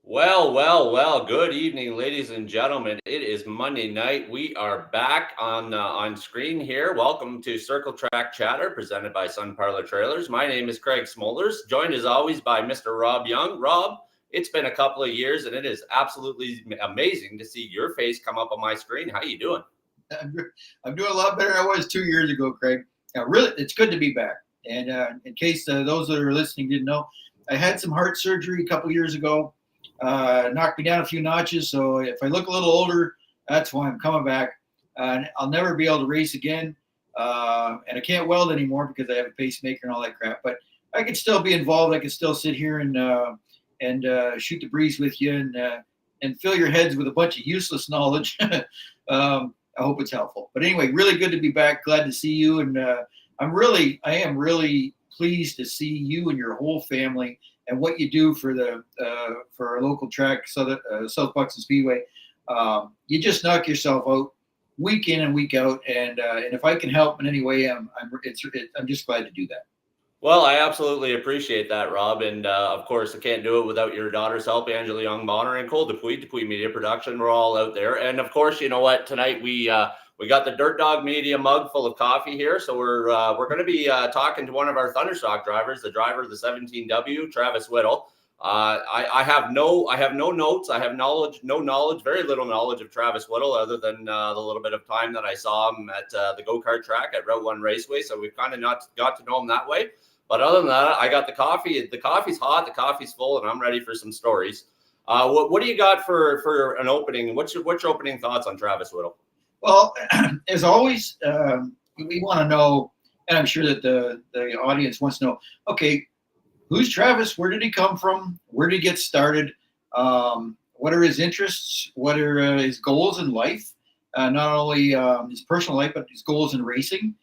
Well. Good evening, ladies and gentlemen. It is Monday night. We are back on screen here. Welcome to Circle Track Chatter, presented by Sun Parlor Trailers. My name is Craig Smolders, joined as always by Mr. Rob Young. Rob, it's been a couple of years, and it is absolutely amazing to see your face come up on my screen. How you doing? I'm doing a lot better than I was 2 years ago, Craig. Really, it's good to be back. And in case those that are listening didn't know, I had some heart surgery a couple years ago. Knocked me down a few notches. So if I look a little older, that's why I'm coming back. I'll never be able to race again. And I can't weld anymore because I have a pacemaker and all that crap. But I can still be involved. I can still sit here and shoot the breeze with you and fill your heads with a bunch of useless knowledge. I hope it's helpful. But anyway, really good to be back. Glad to see you. And I am really pleased to see you and your whole family and what you do for our local track, South Buxton Speedway. You just knock yourself out week in and week out. And if I can help in any way, I'm just glad to do that. Well, I absolutely appreciate that, Rob. And of course, I can't do it without your daughter's help, Angela Young Bonner and Cole Dupuy Media Production. We're all out there. And of course, you know what? Tonight we got the Dirt Dog Media mug full of coffee here. So we're going to be talking to one of our Thunderstock drivers, the driver of the 17W, Travis Whittal. I have no notes. I have no knowledge, very little knowledge of Travis Whittal, other than the little bit of time that I saw him at the Go Kart track at Route 1 Raceway. So we've kind of not got to know him that way. But other than that, I got the coffee. The coffee's hot, the coffee's full, and I'm ready for some stories. What do you got for an opening? What's your opening thoughts on Travis Whittal? Well, as always, we want to know, and I'm sure that the audience wants to know, okay, who's Travis? Where did he come from? Where did he get started? What are his interests? What are his goals in life? Not only his personal life, but his goals in racing.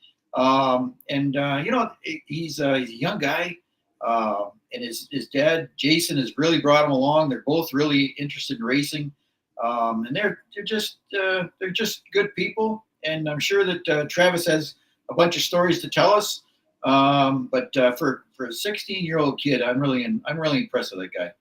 He's a young guy, and his dad Jason has really brought him along. They're both really interested in racing, and they're just good people. And I'm sure that Travis has a bunch of stories to tell us. But for a 16-year-old kid, I'm really impressed with that guy.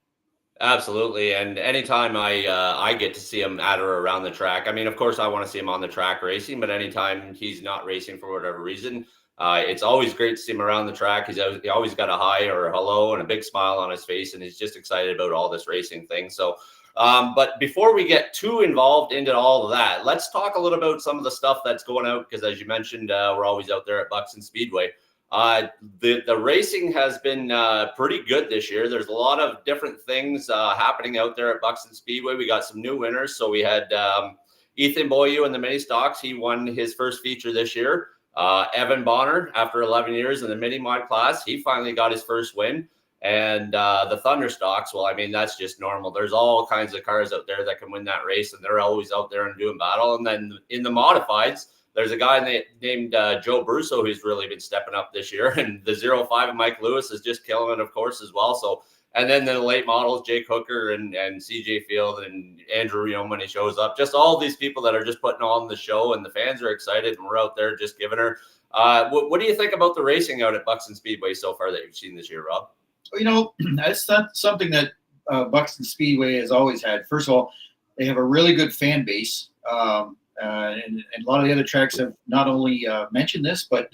Absolutely, and anytime I get to see him at or around the track, I mean, of course, I want to see him on the track racing, but anytime he's not racing for whatever reason, it's always great to see him around the track. He always got a hi or a hello and a big smile on his face, and he's just excited about all this racing thing. So, but before we get too involved into all of that, let's talk a little about some of the stuff that's going out, because as you mentioned, we're always out there at Buxton Speedway. The racing has been pretty good this year. There's a lot of different things happening out there at Buxton Speedway. We got some new winners. So we had Ethan Boyu in the mini stocks. He won his first feature this year. Evan Bonner, after 11 years in the mini mod class, he finally got his first win. And the Thunder stocks, well, I mean, that's just normal. There's all kinds of cars out there that can win that race, and they're always out there and doing battle. And then in the modifieds, there's a guy named Joe Brusso who's really been stepping up this year, and the 05 of Mike Lewis is just killing it, of course, as well. So, and then the late models, Jake Hooker and CJ Field and Andrew, when he shows up, just all these people that are just putting on the show, and the fans are excited, and we're out there just giving her. What do you think about the racing out at Buxton Speedway so far that you've seen this year, Rob? That's not something that Buxton Speedway has always had. First of all, they have a really good fan base. And a lot of the other tracks have not only mentioned this, but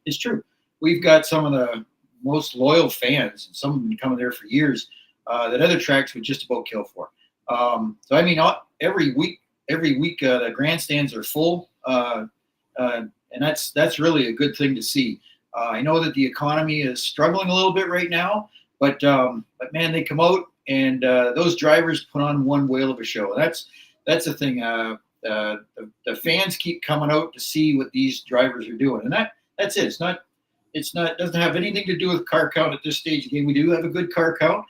it's true. We've got some of the most loyal fans, and some have been coming there for years, that other tracks would just about kill for. So I mean, every week the grandstands are full, and that's really a good thing to see. I know that the economy is struggling a little bit right now, but man, they come out and those drivers put on one whale of a show. That's the thing. The fans keep coming out to see what these drivers are doing, and that's it. It doesn't have anything to do with car count at this stage of the game. We do have a good car count,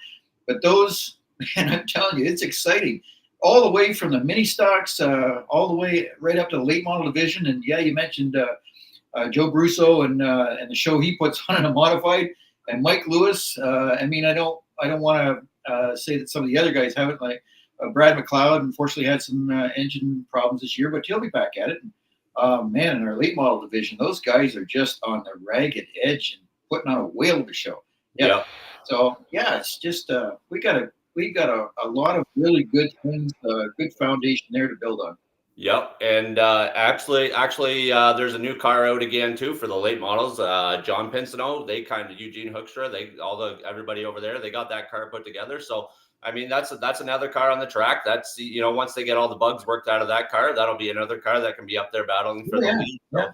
but those, man, I'm telling you, it's exciting. All the way from the mini stocks, all the way right up to the late model division. And yeah, you mentioned Joe Brusso and the show he puts on in a modified, and Mike Lewis. I mean, I don't want to say that some of the other guys haven't, like Brad McLeod, unfortunately had some engine problems this year, but he'll be back at it. Man, in our late model division, those guys are just on the ragged edge and putting on a whale of a show. Yeah. So yeah, it's just we gotta we got a lot of really good things, good foundation there to build on. Yep, and there's a new car out again too for the late models. John Pinsino, they kind of Eugene Hoekstra, everybody over there, they got that car put together. So I mean, that's another car on the track. That's once they get all the bugs worked out of that car, that'll be another car that can be up there battling for the lead. Yeah.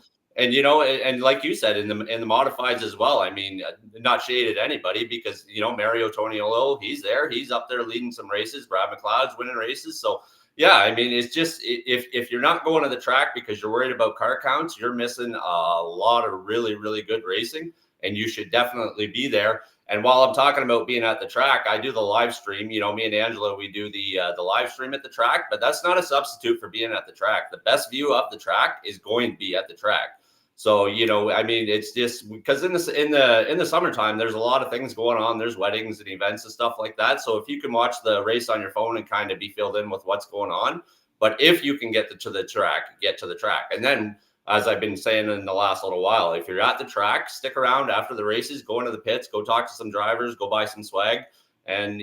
So, and like you said, in the modifieds as well. I mean, not shaded anybody because Mario Toniolo, he's there, he's up there leading some races. Brad McLeod's winning races, so. Yeah, I mean, it's just if you're not going to the track because you're worried about car counts, you're missing a lot of really, really good racing, and you should definitely be there. And while I'm talking about being at the track, I do the live stream. Me and Angela, we do the live stream at the track, but that's not a substitute for being at the track. The best view of the track is going to be at the track. So, I mean, it's just because in the summertime, there's a lot of things going on. There's weddings and events and stuff like that. So if you can watch the race on your phone and kind of be filled in with what's going on, but if you can get to the track, get to the track. And then, as I've been saying in the last little while, if you're at the track, stick around after the races, go into the pits, go talk to some drivers, go buy some swag, and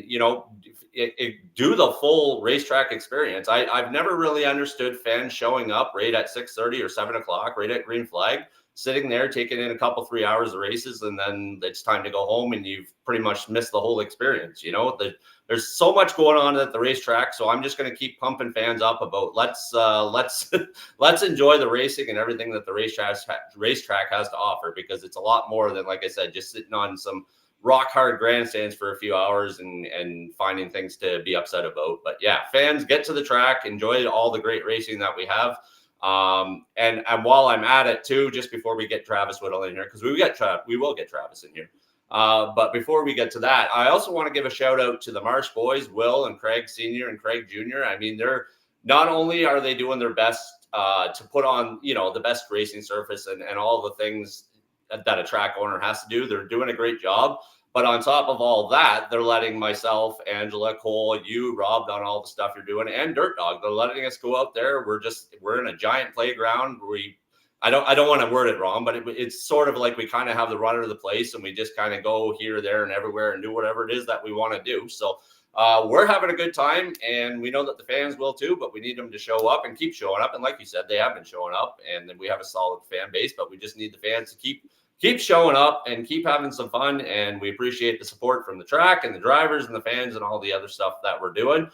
do the full racetrack experience. I've never really understood fans showing up right at 6:30 or 7:00 right at green flag, sitting there taking in a couple 3 hours of races, and then it's time to go home and you've pretty much missed the whole experience. There's so much going on at the racetrack, so I'm just going to keep pumping fans up about let's let's enjoy the racing and everything that the racetrack has to offer, because it's a lot more than, like I said, just sitting on some rock hard grandstands for a few hours and finding things to be upset about. But yeah, fans, get to the track, enjoy all the great racing that we have. And while I'm at it too, just before we get Travis Whittal in here, because we will get Travis in here. But before we get to that, I also want to give a shout out to the Marsh boys, Will and Craig Sr. and Craig Jr. I mean, they're not only are they doing their best to put on, the best racing surface and all the things that a track owner has to do. They're doing a great job. But on top of all that, they're letting myself, Angela, Cole, you, Rob, on all the stuff you're doing, and Dirt Dog. They're letting us go out there. We're in a giant playground. I don't want to word it wrong, but it's sort of like we kind of have the run of the place, and we just kind of go here, there, and everywhere and do whatever it is that we want to do. So we're having a good time, and we know that the fans will too, but we need them to show up and keep showing up. And like you said, they have been showing up, and then we have a solid fan base, but we just need the fans to keep showing up and keep having some fun. And we appreciate the support from the track and the drivers and the fans and all the other stuff that we're doing.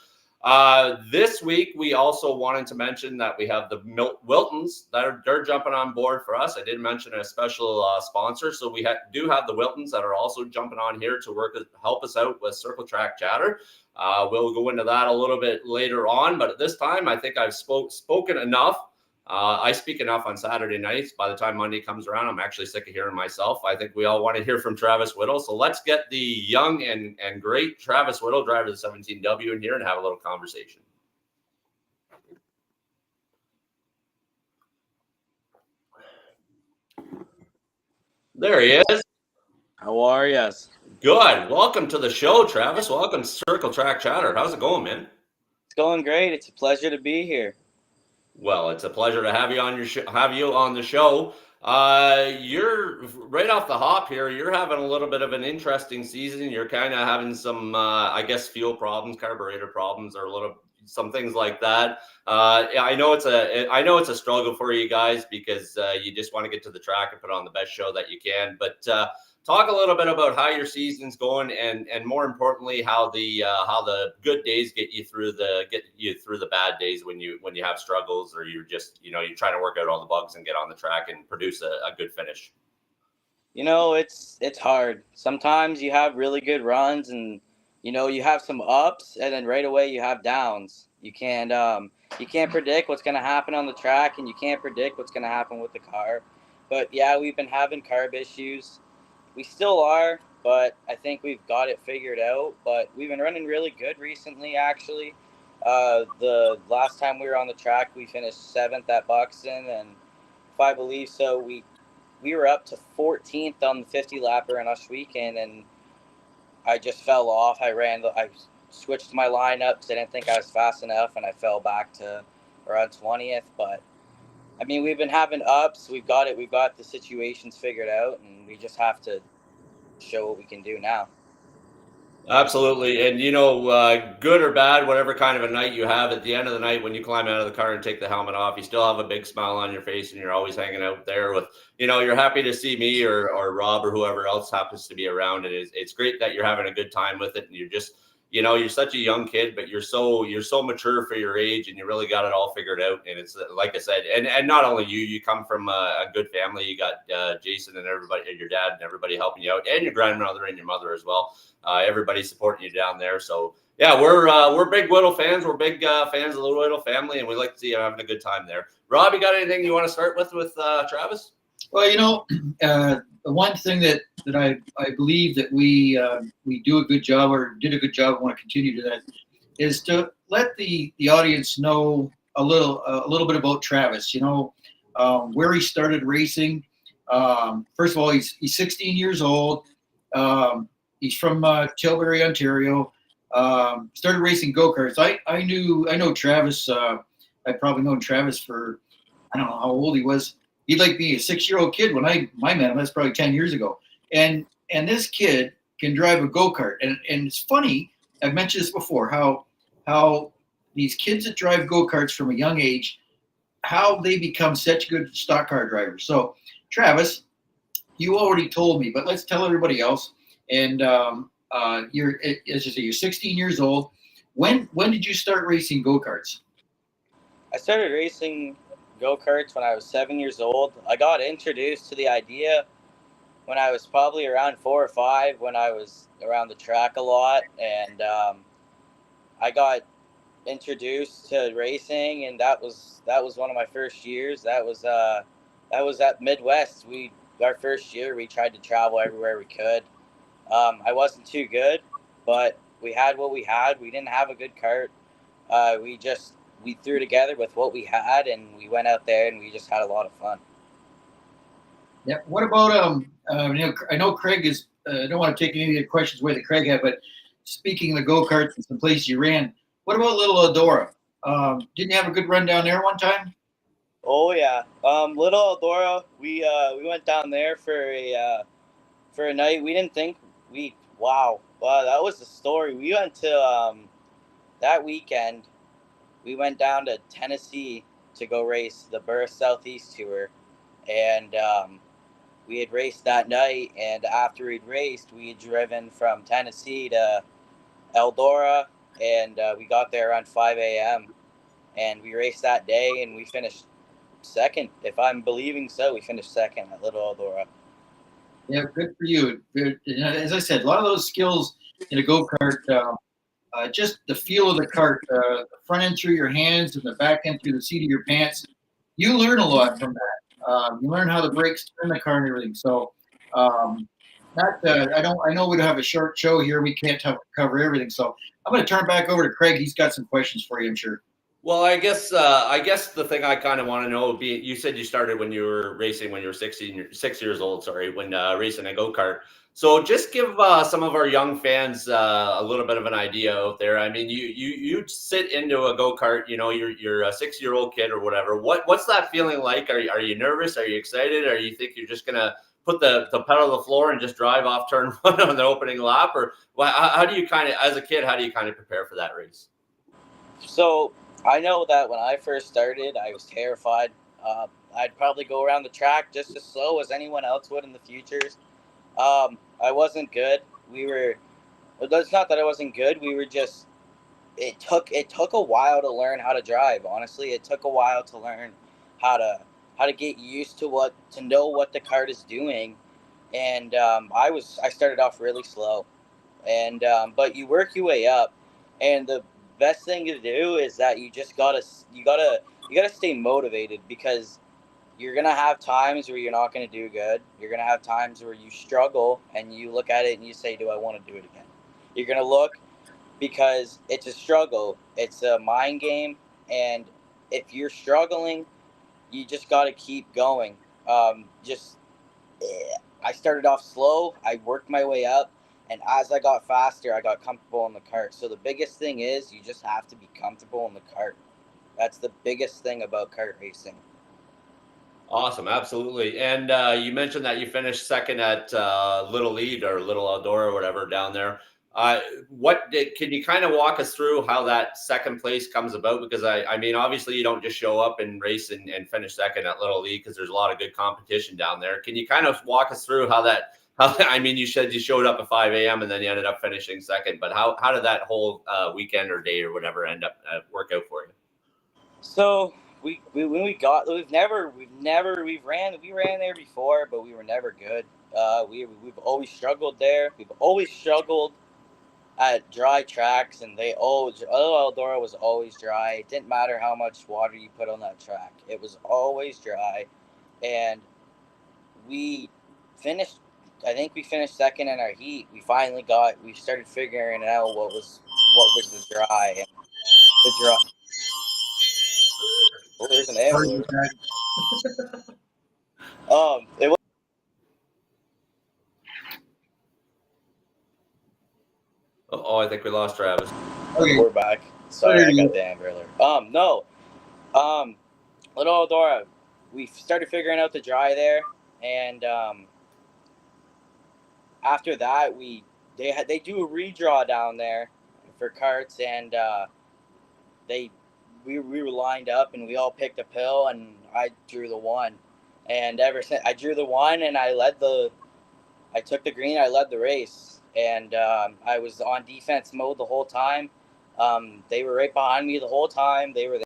This week, we also wanted to mention that we have the Wiltons that they're jumping on board for us. I did mention a special sponsor. So we do have the Wiltons that are also jumping on here to help us out with Circle Track Chatter. We'll go into that a little bit later on. But at this time, I think I've spoken enough. I speak enough on Saturday nights. By the time Monday comes around, I'm actually sick of hearing myself. I think we all want to hear from Travis Whittal. So let's get the young and great Travis Whittal, driver of the 17W, in here and have a little conversation. There he is. How are you? Good. Welcome to the show, Travis. Welcome to Circle Track Chatter. How's it going, man? It's going great. It's a pleasure to be here. Well, it's a pleasure to have you on the show. You're right off the hop here. You're having a little bit of an interesting season. You're kind of having some, I guess, fuel problems, carburetor problems, or some things like that. I know it's a struggle for you guys because you just want to get to the track and put on the best show that you can. But talk a little bit about how your season's going, and more importantly, how the good days get you through the bad days when you have struggles, or you're just you're trying to work out all the bugs and get on the track and produce a good finish. It's hard. Sometimes you have really good runs, and you have some ups, and then right away you have downs. You can't predict what's going to happen on the track, and you can't predict what's going to happen with the car. But yeah, we've been having carb issues. We still are, but I think we've got it figured out. But we've been running really good recently, actually. The last time we were on the track, we finished 7th at Buxton, and if I believe so, we were up to 14th on the 50-lapper in Ush weekend, and I just fell off. I switched my lineup because I didn't think I was fast enough, and I fell back to around 20th. But I mean, we've been having ups. We've got the situations figured out, and we just have to show what we can do now. Absolutely. And, good or bad, whatever kind of a night you have, at the end of the night, when you climb out of the car and take the helmet off, you still have a big smile on your face and you're always hanging out there with, you're happy to see me or Rob or whoever else happens to be around. And it's great that you're having a good time with it. And you're just, you're such a young kid, but you're so mature for your age and you really got it all figured out. And it's like I said, and not only you come from a good family. You got Jason and everybody, your dad and everybody helping you out, and your grandmother and your mother as well. Everybody's supporting you down there. So yeah, we're big Whittal fans. We're big fans of the Whittal family, and we like to see you having a good time there. Rob, you got anything you want to start with Travis? Well, the one thing that I believe that we do a good job or did a good job, and want to continue to that, is to let the audience know a little bit about Travis. Where he started racing. First of all, he's 16 years old. He's from Tilbury, Ontario. Started racing go karts. I know Travis. I'd probably known Travis for, I don't know how old he was. He'd like be a 6-year-old kid when I met him. That's probably 10 years ago. And this kid can drive a go kart. And it's funny. I've mentioned this before. How these kids that drive go karts from a young age, how they become such good stock car drivers. So, Travis, you already told me, but let's tell everybody else. And you're, as you say, you're 16 years old. When did you start racing go karts? I started racing go karts when I was 7 years old. I got introduced to the idea when I was probably around 4 or 5, when I was around the track a lot, and I got introduced to racing, and that was one of my first years. That was at Midwest. Our first year we tried to travel everywhere we could. I wasn't too good, but we had what we had. We didn't have a good cart. We threw together with what we had, and we went out there and we just had a lot of fun. Yeah. What about I know Craig is. I don't want to take any of the questions away that Craig had, but speaking of the go karts and some places you ran, what about Little Eldora? Didn't you have a good run down there one time? Oh yeah, Little Eldora. We went down there for a night. We didn't think wow, that was the story. We went to that weekend. We went down to Tennessee to go race the Burr Southeast Tour, and we had raced that night. And after we'd raced, we had driven from Tennessee to Eldora, and we got there around 5 a.m. And we raced that day, and we finished second. If I'm believing so, we finished second at Little Eldora. Yeah, good for you. As I said, a lot of those skills in a go kart. Just the feel of the cart, the front end through your hands and the back end through the seat of your pants. You learn a lot from that. You learn how the brakes turn the car and everything. So, I know we have a short show here. We can't cover everything. So I'm going to turn it back over to Craig. He's got some questions for you, I'm sure. Well, I guess the thing I kind of want to know would be, you said you started when you were racing when you were 6 years old, sorry, when racing a go-kart. So just give some of our young fans a little bit of an idea out there. I mean, you sit into a go-kart, you're a 6-year-old kid or whatever. What's that feeling like? Are you nervous? Are you excited? Or you think you're just gonna put the pedal to the floor and just drive off turn one on the opening lap? Or how do you kind of, as a kid, how do you kind of prepare for that race? So I know that when I first started, I was terrified. I'd probably go around the track just as slow as anyone else would in the futures. I wasn't good. It's not that I wasn't good. We were just. It took a while to learn how to drive. Honestly, it took a while to learn how to get used to know what the kart is doing, and I started off really slow, and but you work your way up, and the best thing to do is that you gotta stay motivated, because you're gonna have times where you're not gonna do good. You're gonna have times where you struggle and you look at it and you say, "Do I want to do it again?" You're gonna look, because it's a struggle. It's a mind game, and if you're struggling, you just gotta keep going. I started off slow. I worked my way up, and as I got faster, I got comfortable in the cart. So the biggest thing is you just have to be comfortable in the cart. That's the biggest thing about kart racing. Awesome, absolutely. And you mentioned that you finished second at Little Lead or Little Eldora or whatever down there. Can you kind of walk us through how that second place comes about? Because I mean, obviously you don't just show up and race and finish second at Little League because there's a lot of good competition down there. Can you kind of walk us through I mean, you said you showed up at 5 a.m. and then you ended up finishing second, but how did that whole weekend or day or whatever end up work out for you? So we ran there before, but we were never good. We've always struggled there. We've always struggled at dry tracks, and Eldora was always dry. It didn't matter how much water you put on that track; it was always dry. And we finished. I think we finished second in our heat. We started figuring out what was the dry and the dry. Oh, there's an ambulance. It was. Oh, I think we lost Travis. Okay. We're back. Sorry, I got the ambulance. No. Little Eldora, we started figuring out the dry there, and after that they do a redraw down there for carts, and we were lined up and we all picked a pill, and I drew the one, and ever since I drew the one and I took the green, I led the race, and I was on defense mode the whole time. They were right behind me the whole time. They were.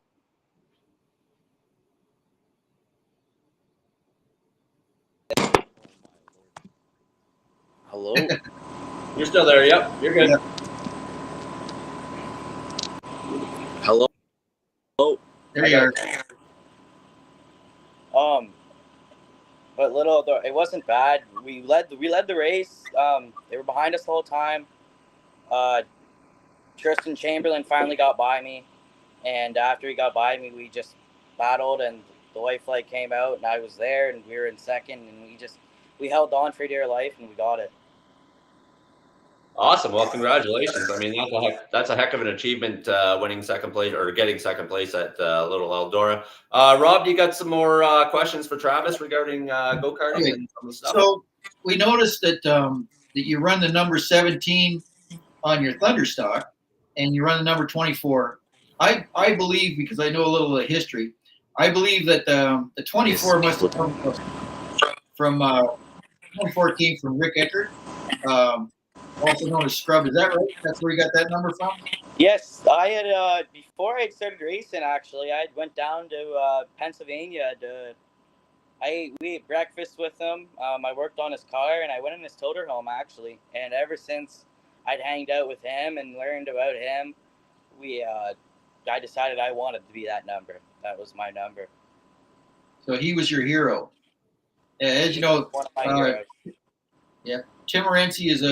Hello? You're still there. Yep, you're good. Yeah. Hello? Oh, There you are. But it wasn't bad. We led the race. They were behind us the whole time. Tristan Chamberlain finally got by me, and after he got by me, we just battled, and the white flag came out, and I was there, and we were in second, and we held on for dear life, and we got it. Awesome. Well, congratulations. I mean, that's a heck of an achievement, winning second place or getting second place at Little Eldora. Rob, you got some more questions for Travis regarding go-karting and some of the stuff? So we noticed that that you run the number 17 on your Thunderstock, and you run the number 24. I believe, because I know a little of the history, I believe that the 24 must have come from 24 came from Rick Eckert, also known as Scrub. Is that right? That's where you got that number from? Yes, I had before I started racing. Actually, I went down to Pennsylvania we ate breakfast with him. I worked on his car, and I went in his toter home, actually. And ever since I'd hanged out with him and learned about him, I decided I wanted to be that number. That was my number. So he was your hero. As you know, one of my heroes. Yeah, Tim Morency is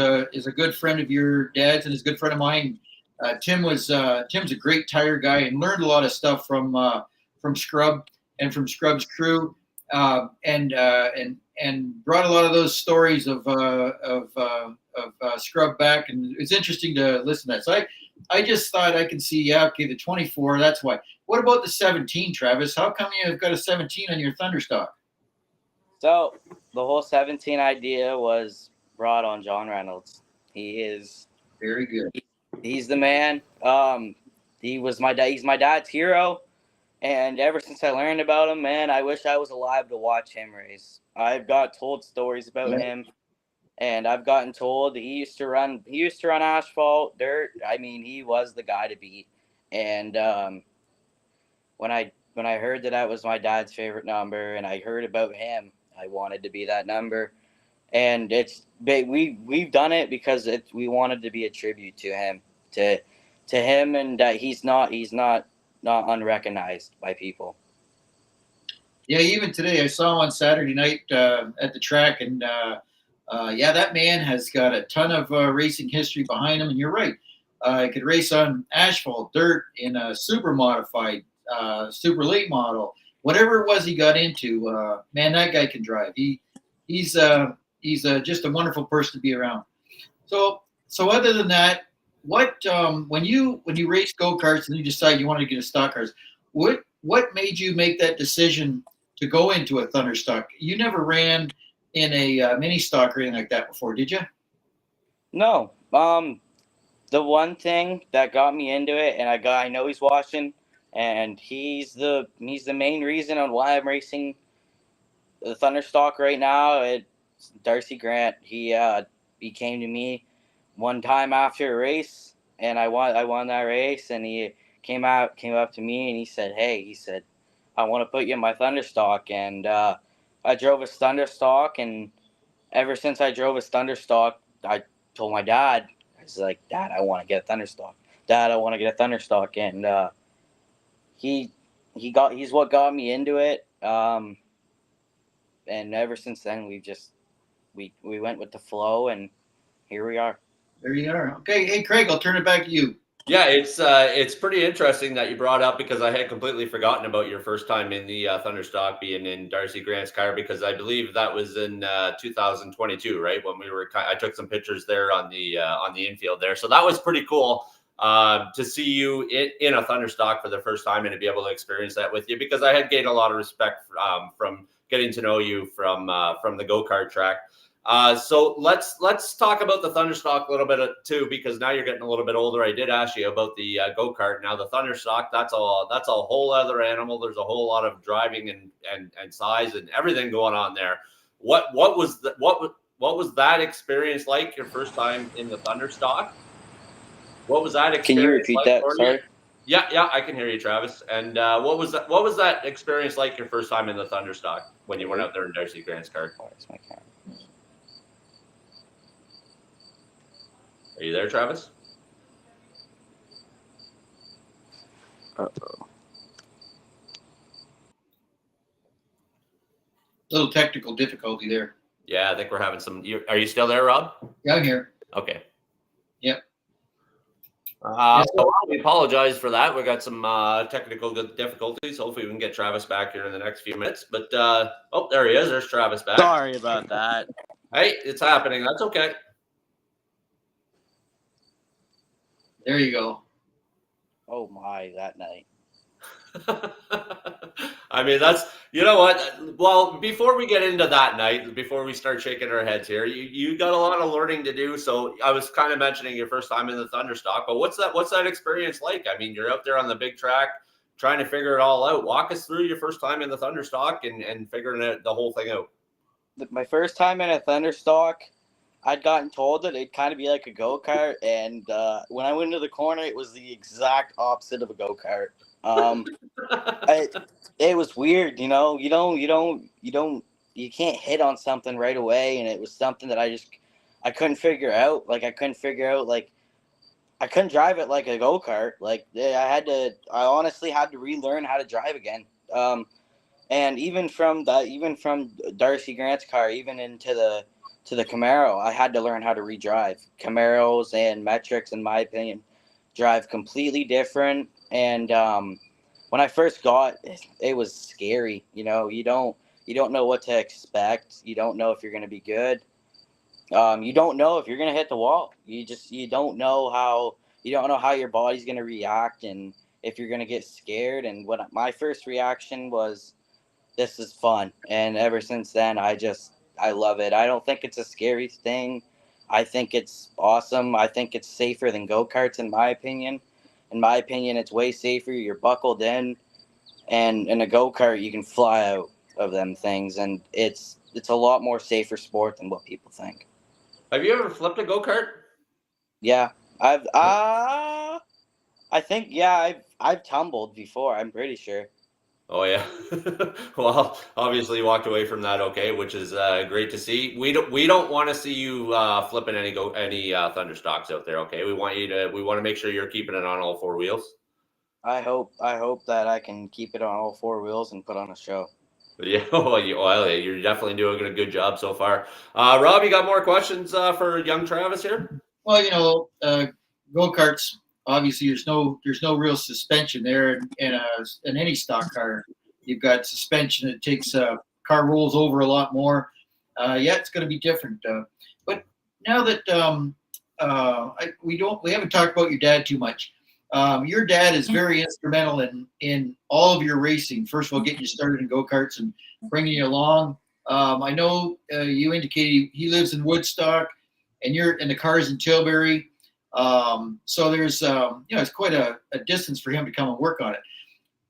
a good friend of your dad's and is a good friend of mine. Tim's a great tire guy and learned a lot of stuff from Scrub and from Scrub's crew, and brought a lot of those stories of Scrub back, and it's interesting to listen to that. So I just thought I could see, okay, the 24, that's why. What about the 17, Travis? How come you've got a 17 on your Thunderstock? So the whole 17 idea was brought on John Reynolds. He is very good. He's the man. He's my dad's hero. And ever since I learned about him, man, I wish I was alive to watch him race. I've got told stories about him, and I've gotten told that he used to run asphalt, dirt. I mean, he was the guy to beat. And when I heard that was my dad's favorite number, and I heard about him, I wanted to be that number. And we've done it because we wanted to be a tribute to him, and he's not unrecognized by people. Yeah, even today I saw him on Saturday night at the track, and that man has got a ton of racing history behind him. And you're right, he could race on asphalt, dirt, in a super modified, super late model, whatever it was he got into. Man, that guy can drive. He's just a wonderful person to be around. So other than that, what when you race go-karts and you decide you wanted to get a stock cars, what made you make that decision to go into a Thunderstock? You never ran in a mini stock or anything like that before, did you? No. The one thing that got me into it, and I know he's watching, and he's the main reason on why I'm racing the Thunderstock right now. It's Darcy Grant. He came to me one time after a race, and I won that race, and he came up to me and he said, "Hey," he said, "I want to put you in my Thunderstock," and I drove his Thunderstock, and ever since I drove his Thunderstock, I told my dad, I was like, "Dad, I want to get a Thunderstock. Dad, I want to get a Thunderstock," and he he's what got me into it. And ever since then, we went with the flow, and here we are. There you are. Okay, hey Craig, I'll turn it back to you. Yeah, it's pretty interesting that you brought up because I had completely forgotten about your first time in the Thunderstock being in Darcy Grant's car, because I believe that was in 2022, right? When I took some pictures there on the infield there, so that was pretty cool to see you in a Thunderstock for the first time and to be able to experience that with you, because I had gained a lot of respect from getting to know you from the Go Kart track. So let's talk about the Thunderstock a little bit too, because now you're getting a little bit older. I did ask you about the go kart. Now the Thunderstock, that's a whole other animal. There's a whole lot of driving and size and everything going on there. What was that experience like? Your first time in the Thunderstock? What was that experience? Can you repeat like that? for you? Sorry. Yeah, I can hear you, Travis. And what was that experience like your first time in the Thunderstock when you went out there in Darcy Grant's car? Where's my camera? Are you there, Travis? Uh-oh. Little technical difficulty there. Yeah, I think we're having some. Are you still there, Rob? Yeah, I'm here. Okay. Yep. So we apologize for that. We got some technical difficulties. Hopefully, we can get Travis back here in the next few minutes. But oh, there he is. There's Travis back. Sorry about that. Hey, it's happening. That's okay. There you go. Oh my, that night. I mean, that's, you know what? Well, before we get into that night, before we start shaking our heads here, you got a lot of learning to do. So I was kind of mentioning your first time in the Thunderstock, but what's that experience like? I mean, you're out there on the big track trying to figure it all out. Walk us through your first time in the Thunderstock and figuring the whole thing out. My first time in a Thunderstock, I'd gotten told that it'd kind of be like a go-kart, and when I went into the corner, it was the exact opposite of a go-kart. It was weird, you know. You can't hit on something right away, and it was something that I couldn't figure out. Like I couldn't drive it like a go-kart. Like I honestly had to relearn how to drive again. And even from Darcy Grant's car, even into the Camaro, I had to learn how to redrive. Camaros and metrics, in my opinion, drive completely different. And when I first got it was scary. You know, you don't know what to expect. You don't know if you're going to be good. You don't know if you're going to hit the wall. You don't know how your body's going to react, and if you're going to get scared. And my first reaction was, this is fun. And ever since then, I love it. I don't think it's a scary thing. I think it's awesome. I think it's safer than go-karts, in my opinion. In my opinion, it's way safer. You're buckled in, and in a go-kart, you can fly out of them things, and it's a lot more safer sport than what people think. Have you ever flipped a go-kart? Yeah, I've tumbled before. I'm pretty sure. Oh yeah. Well, obviously you walked away from that okay, which is great to see. We don't want to see you flipping any Thunderstocks out there. Okay, we want to make sure you're keeping it on all four wheels. I hope that I can keep it on all four wheels and put on a show. Yeah, you're definitely doing a good job so far. Rob, you got more questions for young Travis here? Well, you know, go-karts, obviously there's no real suspension there in any stock car. You've got suspension that takes car rolls over a lot more. Yeah, it's going to be different. But now that we haven't talked about your dad too much. Your dad is very instrumental in all of your racing. First of all, getting you started in go-karts and bringing you along. I know you indicated he lives in Woodstock, and the car's in Tilbury. So there's it's quite a distance for him to come and work on it.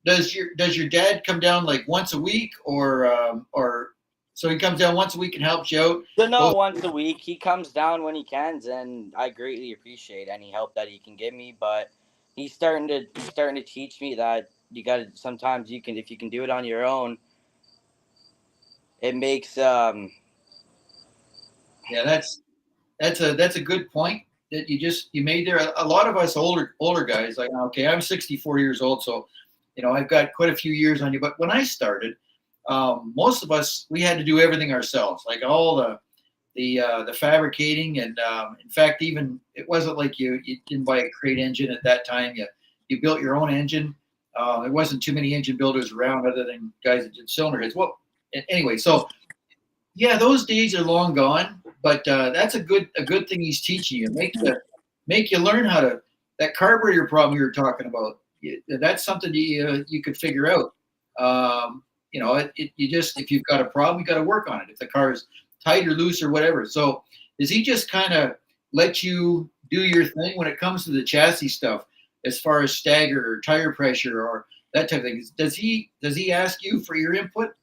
Does your dad come down like once a week, or so he comes down once a week and helps you out? So not Both. once a week. He comes down when he can, and I greatly appreciate any help that he can give me. But he's starting to teach me that you got to sometimes you can if you can do it on your own. It makes Yeah, that's a good point that you made there. A lot of us older guys, like, okay, I'm 64 years old, so I've got quite a few years on you. But when I started, most of us, we had to do everything ourselves, like all the fabricating, and in fact, even it wasn't like you didn't buy a crate engine at that time. You built your own engine. There wasn't too many engine builders around other than guys that did cylinder heads. Well, anyway, so yeah, those days are long gone. But that's a good thing he's teaching you. Make you learn how to that carburetor problem you were talking about. That's something you could figure out. You just, if you've got a problem, you got to work on it. If the car is tight or loose or whatever. So does he just kind of let you do your thing when it comes to the chassis stuff, as far as stagger or tire pressure or that type of thing? Does he ask you for your input?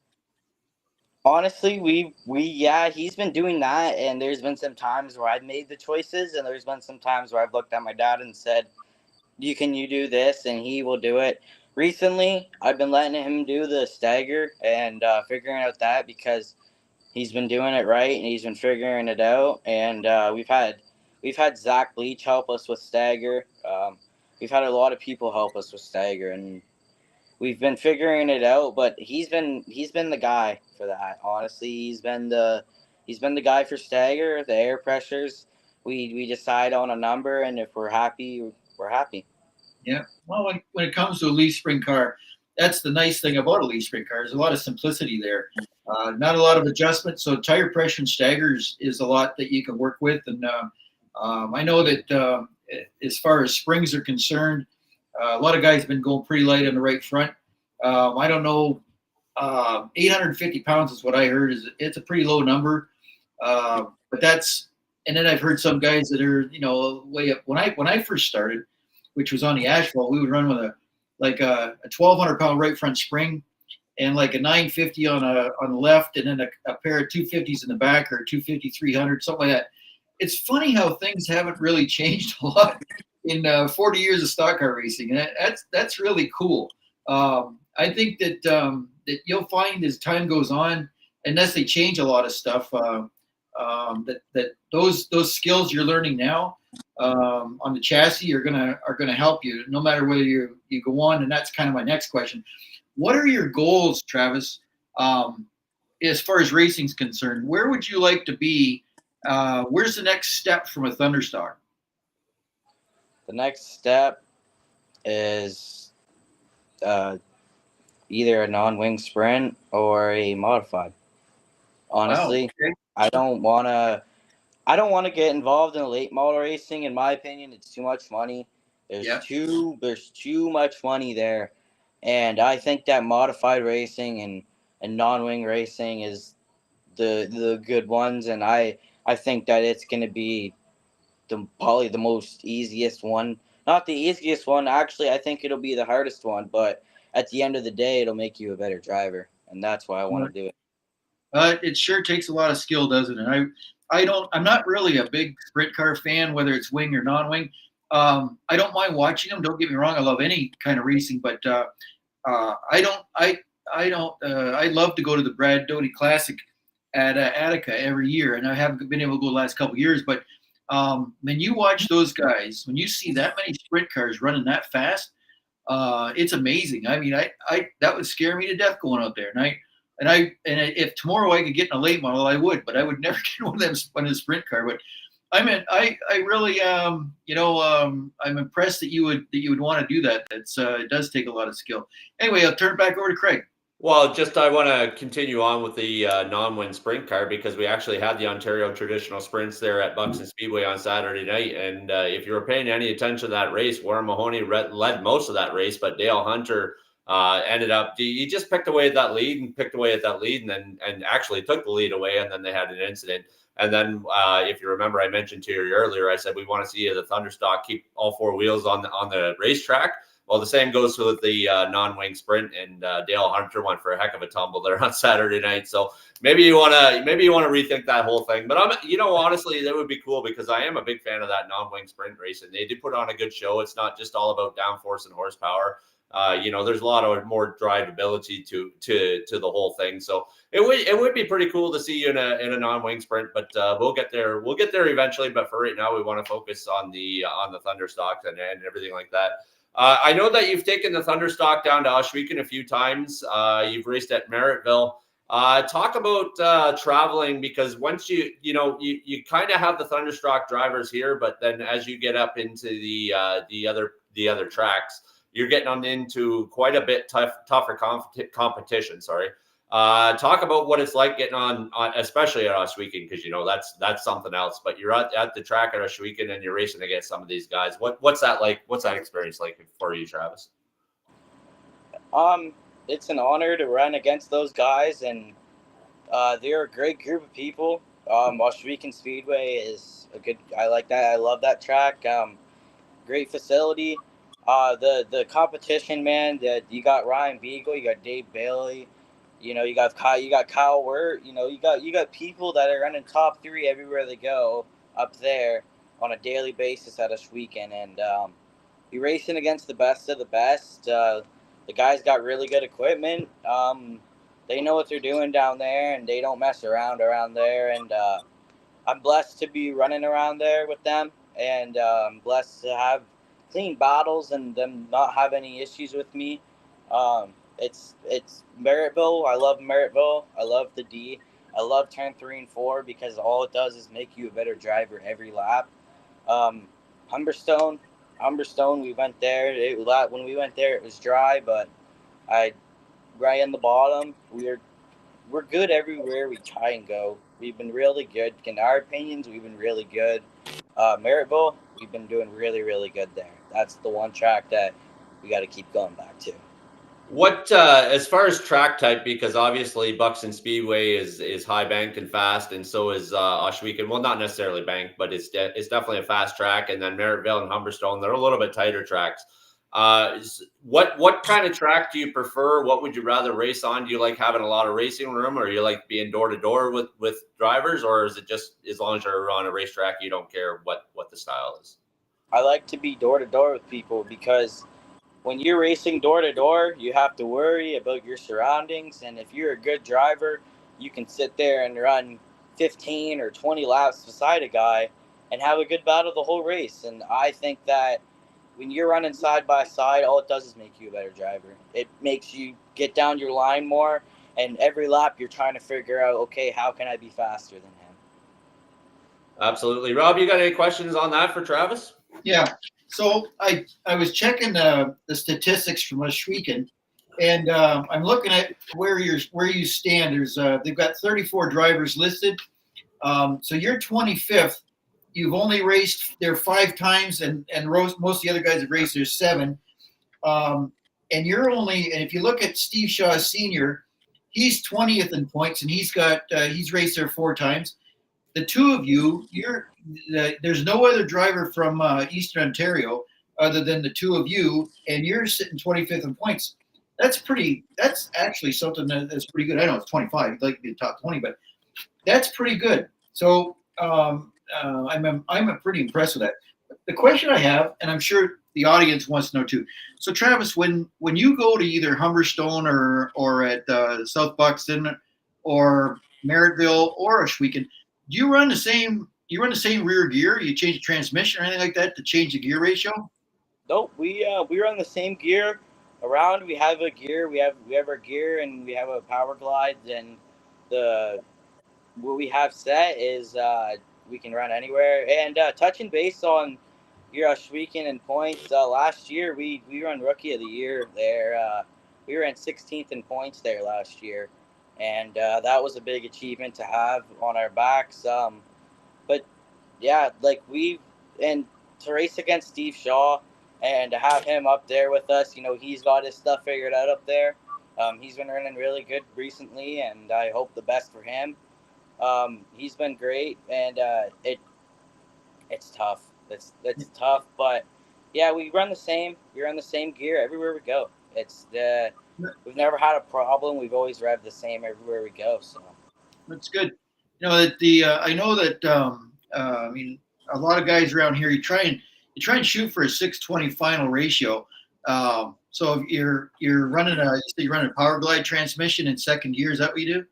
honestly, yeah, he's been doing that, and there's been some times where I've made the choices, and there's been some times where I've looked at my dad and said, you do this," and he will do it. Recently, I've been letting him do the stagger and figuring out that because he's been doing it right and he's been figuring it out. And we've had Zach Leach help us with stagger. We've had a lot of people help us with stagger, and we've been figuring it out. But he's been the guy for that. Honestly, he's been the guy for stagger, the air pressures. We decide on a number, and if we're happy, we're happy. Yeah. Well, when it comes to a leaf spring car, that's the nice thing about a leaf spring car. There's a lot of simplicity there. Not a lot of adjustment. So tire pressure and staggers is a lot that you can work with. And I know that as far as springs are concerned, a lot of guys have been going pretty light on the right front. I don't know. 850 pounds is what I heard. It's a pretty low number. But that's, and then I've heard some guys that are way up. When I first started, which was on the asphalt, we would run with a 1,200-pound right front spring and like a 950 on the left, and then a pair of 250s in the back, or 250 300, something like that. It's funny how things haven't really changed a lot in 40 years of stock car racing, and that's really cool. I think that you'll find as time goes on, unless they change a lot of stuff, that those skills you're learning now on the chassis are gonna help you no matter whether you go on. And that's kind of my next question. What are your goals, Travis, as far as racing's concerned? Where would you like to be? Where's the next step from a Thunderstock? The next step is either a non-wing sprint or a modified. Wow. Honestly, Okay. I don't want to. I don't want to get involved in late model racing. In my opinion, it's too much money. Yeah. There's too much money there, and I think that modified racing and non-wing racing is the good ones. And I think that it's going to be probably the most easiest one. Not the easiest one, actually. I think it'll be the hardest one, but at the end of the day, it'll make you a better driver, and that's why I want to do it. It sure takes a lot of skill, doesn't it? I'm not really a big sprint car fan, whether it's wing or non-wing. I don't mind watching them. Don't get me wrong. I love any kind of racing, but I love to go to the Brad Doty Classic at Attica every year, and I haven't been able to go the last couple of years. But when you watch those guys, when you see that many sprint cars running that fast, it's amazing. I mean, I that would scare me to death going out there. And if tomorrow I could get in a late model, I would, but I would never get one of them on a sprint car. But I really, I'm impressed that you would want to do that. It does take a lot of skill. Anyway, I'll turn it back over to Craig. Well, I want to continue on with the non-win sprint car, because we actually had the Ontario traditional sprints there at Buxton Speedway on Saturday night. And if you were paying any attention to that race, Warren Mahoney led most of that race, but Dale Hunter ended up, he just picked away at that lead and actually took the lead away, and then they had an incident. And then if you remember, I mentioned to you earlier, I said we want to see the Thunderstock keep all four wheels on the racetrack. Well, the same goes with the non-wing sprint, and Dale Hunter went for a heck of a tumble there on Saturday night. So maybe you want to rethink that whole thing. But honestly, that would be cool because I am a big fan of that non-wing sprint racing. They do put on a good show. It's not just all about downforce and horsepower. There's a lot of more drivability to the whole thing. So it would be pretty cool to see you in a non-wing sprint, but we'll get there. We'll get there eventually. But for right now, we want to focus on the Thunderstocks and everything like that. I know that you've taken the Thunderstock down to Ohsweken a few times. You've raced at Merrittville. Talk about traveling, because once you kind of have the Thunderstock drivers here, but then as you get up into the other tracks, you're getting on into quite a bit tougher competition. Sorry. Talk about what it's like getting on especially at Ohsweken, because that's something else. But you're at the track at Ohsweken and you're racing against some of these guys. What's that like? What's that experience like for you, Travis? It's an honor to run against those guys, and they're a great group of people. Ohsweken Speedway is a good. I like that. I love that track. Great facility. The competition, man. That you got Ryan Beagle, you got Dave Bailey. You got Kyle Wirt. You got people that are running top 3 everywhere they go up there on a daily basis at Ohsweken, and you're racing against the best of the best. The guys got really good equipment. They know what they're doing down there, and they don't mess around there. And I'm blessed to be running around there with them, and I'm blessed to have clean battles and them not have any issues with me. It's Merrittville. I love Merrittville. I love the D. I love turn 3 and 4 because all it does is make you a better driver every lap. Humberstone, we went there. When we went there, it was dry, but right in the bottom. We're good everywhere we try and go. We've been really good. In our opinions, we've been really good. Merrittville, we've been doing really, really good there. That's the one track that we got to keep going back to. What as far as track type, because obviously Buxton Speedway is high banked and fast, and so is Ohsweken. Well, not necessarily banked, but it's definitely a fast track. And then Merrittville and Humberstone, they're a little bit tighter tracks. What kind of track do you prefer? What would you rather race on? Do you like having a lot of racing room, or you like being door to door with drivers, or is it just as long as you're on a racetrack, you don't care what the style is? I like to be door to door with people because when you're racing door to door, you have to worry about your surroundings. And if you're a good driver, you can sit there and run 15 or 20 laps beside a guy and have a good battle the whole race. And I think that when you're running side by side, all it does is make you a better driver. It makes you get down your line more. And every lap, you're trying to figure out, okay, how can I be faster than him? Absolutely. Rob, you got any questions on that for Travis? Yeah. So I was checking the statistics from Ohsweken, and I'm looking at where you stand. There's they've got 34 drivers listed. So you're 25th. You've only raced there 5 times, and most of the other guys have raced there 7. And if you look at Steve Shaw Sr., he's 20th in points, and he's raced there 4 times. The two of you, there's no other driver from Eastern Ontario other than the two of you, and you're sitting 25th in points. That's actually something that's pretty good. I know it's 25. You'd like to be the top 20, but that's pretty good. So I'm pretty impressed with that. The question I have, and I'm sure the audience wants to know too. So Travis, when you go to either Humberstone or at South Buxton or Merrittville or Ohsweken, do you run the same rear gear? You change the transmission or anything like that to change the gear ratio? Nope, we run the same gear around. We have a gear. We have our gear, and we have a power glide. And what we have set is we can run anywhere. And touching base on your Ohsweken and points, last year we run Rookie of the Year there. We ran 16th in points there last year. And that was a big achievement to have on our backs. But yeah, and to race against Steve Shaw and to have him up there with us, he's got his stuff figured out up there. He's been running really good recently, and I hope the best for him. He's been great, and it's tough. It's tough, but yeah, we run the same. We run the same gear everywhere we go. We've never had a problem. We've always revved the same everywhere we go. So That's good. That I know that I mean, a lot of guys around here, you try and shoot for a 620 final ratio. So if you're running a power glide transmission in second gear, is that what you do?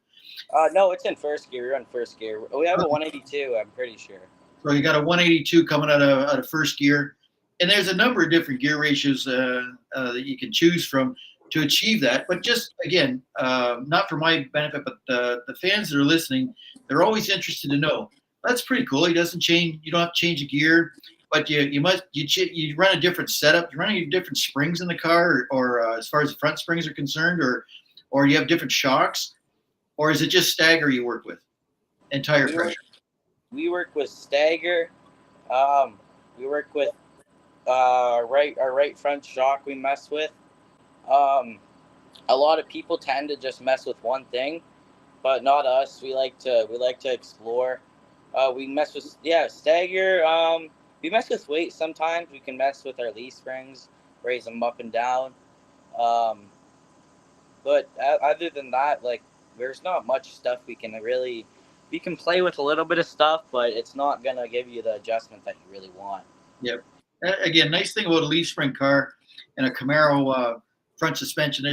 no, it's in first gear. We run first gear. We have a 182. I'm pretty sure. So you got a 182 coming out of first gear, and there's a number of different gear ratios that you can choose from to achieve that. But just again, not for my benefit, but the fans that are listening, they're always interested to know. That's pretty cool. He doesn't change. You don't have to change a gear, but you run a different setup. You're running different springs in the car, or as far as the front springs are concerned, or you have different shocks, or is it just stagger you work with, and tire pressure? We work with stagger. We work with our right front shock. We mess with. A lot of people tend to just mess with one thing, but not us. We like to explore. We mess with stagger. We mess with weight sometimes. We can mess with our leaf springs, raise them up and down. But other than that, like, there's not much stuff we can really. You can play with a little bit of stuff, but it's not gonna give you the adjustment that you really want. Yep. Again, nice thing about a leaf spring car and a Camaro front suspension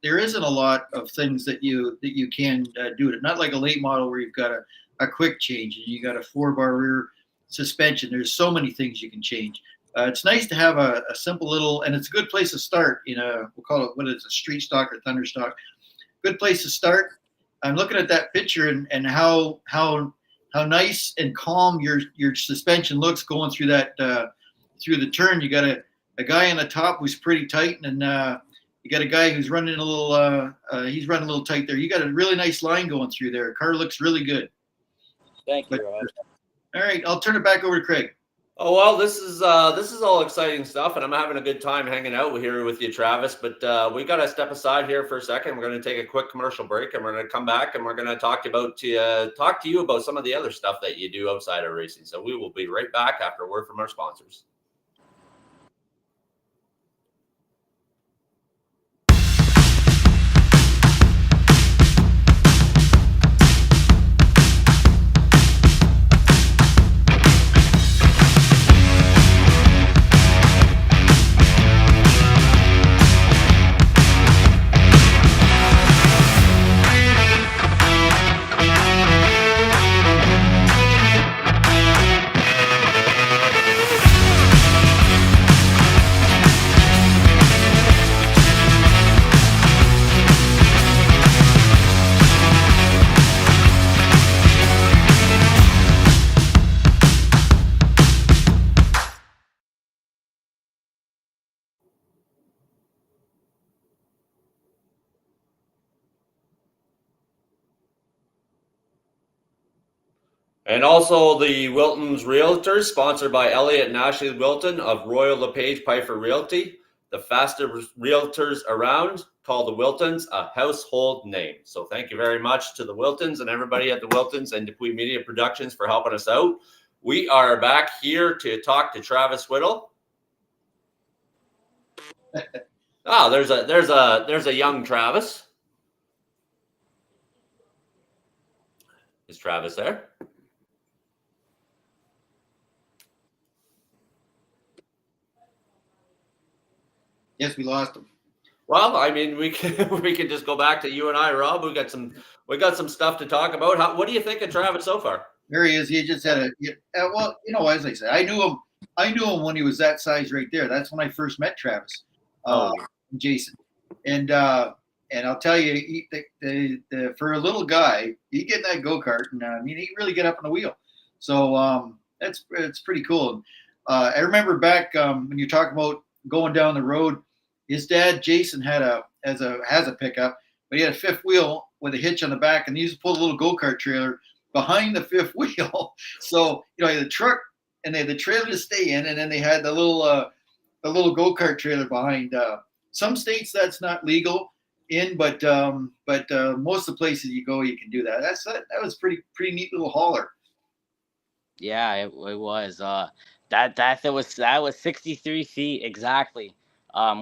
there isn't a lot of things that you can do it. Not like a late model where you've got a quick change and you got a 4-bar rear suspension. There's so many things you can change. It's nice to have a simple little, and it's a good place to start. We'll call it, what is it, street stock or thunder stock. Good place to start. I'm looking at that picture and how nice and calm your suspension looks going through that through the turn. You got a guy on the top who's pretty tight, and you got a guy who's running a little he's running a little tight there. You got a really nice line going through there. Car looks really good. Thank you, Rob. All right, I'll turn it back over to Craig. Oh, well, this is all exciting stuff, and I'm having a good time hanging out here with you, Travis. But we got to step aside here for a second. We're going to take a quick commercial break, and we're going to come back, and we're going to talk to you about some of the other stuff that you do outside of racing. So we will be right back after a word from our sponsors. And also the Wilton's Realtors, sponsored by Elliot and Ashley Wilton of Royal LePage Piper Realty, the fastest realtors around. Call the Wiltons a household name. So thank you very much to the Wiltons and everybody at the Wiltons and Dupuis Media Productions for helping us out. We are back here to talk to Travis Whittal. Oh, there's a young Travis. Is Travis there? Yes, we lost him. Well, I mean, we can just go back to you and I, Rob. We got some stuff to talk about. What do you think of Travis so far? There he is. He just had well, as I said, I knew him when he was that size right there. That's when I first met Travis, Jason, and I'll tell you, for a little guy, he get in that go kart, and I mean, he really get up on the wheel. So it's pretty cool. I remember back when you're talking about going down the road. His dad, Jason, has a pickup, but he had a fifth wheel with a hitch on the back, and he used to pull a little go-kart trailer behind the fifth wheel. So, he had the truck, and they had the trailer to stay in, and then they had the little go-kart trailer behind. Some states that's not legal. in, but most of the places you go, you can do that. That was pretty neat little hauler. Yeah, it was. That was 63 feet exactly.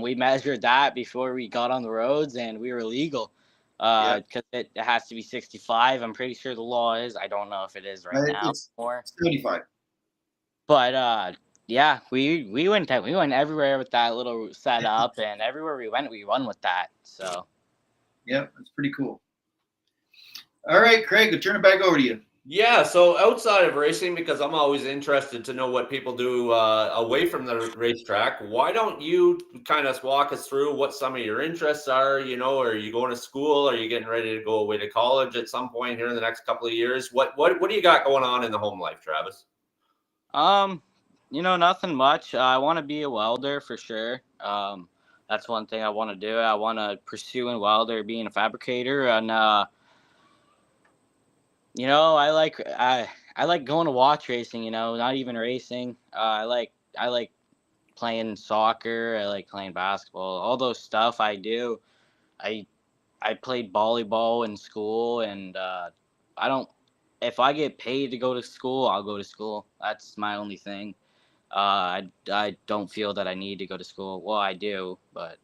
We measured that before we got on the roads, and we were legal. Yeah, Because it has to be 65. I'm pretty sure the law is. I don't know if it is right now it's anymore. 75. But yeah, we went everywhere with that little setup, and everywhere we won with that. So Yeah, that's pretty cool. All right, Craig, I'll turn it back over to you. Yeah, so outside of racing, because I'm always interested to know what people do away from the racetrack, why don't you kind of walk us through what some of your interests are? You know, are you going to school? Are you getting ready to go away to college at some point here in the next couple of years? What do you got going on in the home life, Travis? um, nothing much. I want to be a welder for sure. That's one thing I want to do. I want to pursue in welder, being a fabricator, and I like going to watch racing. Not even racing. I like playing soccer. I like playing basketball. All those stuff I do. I I played volleyball in school, and I don't. If I get paid to go to school, I'll go to school. That's my only thing. I don't feel that I need to go to school. Well, I do, but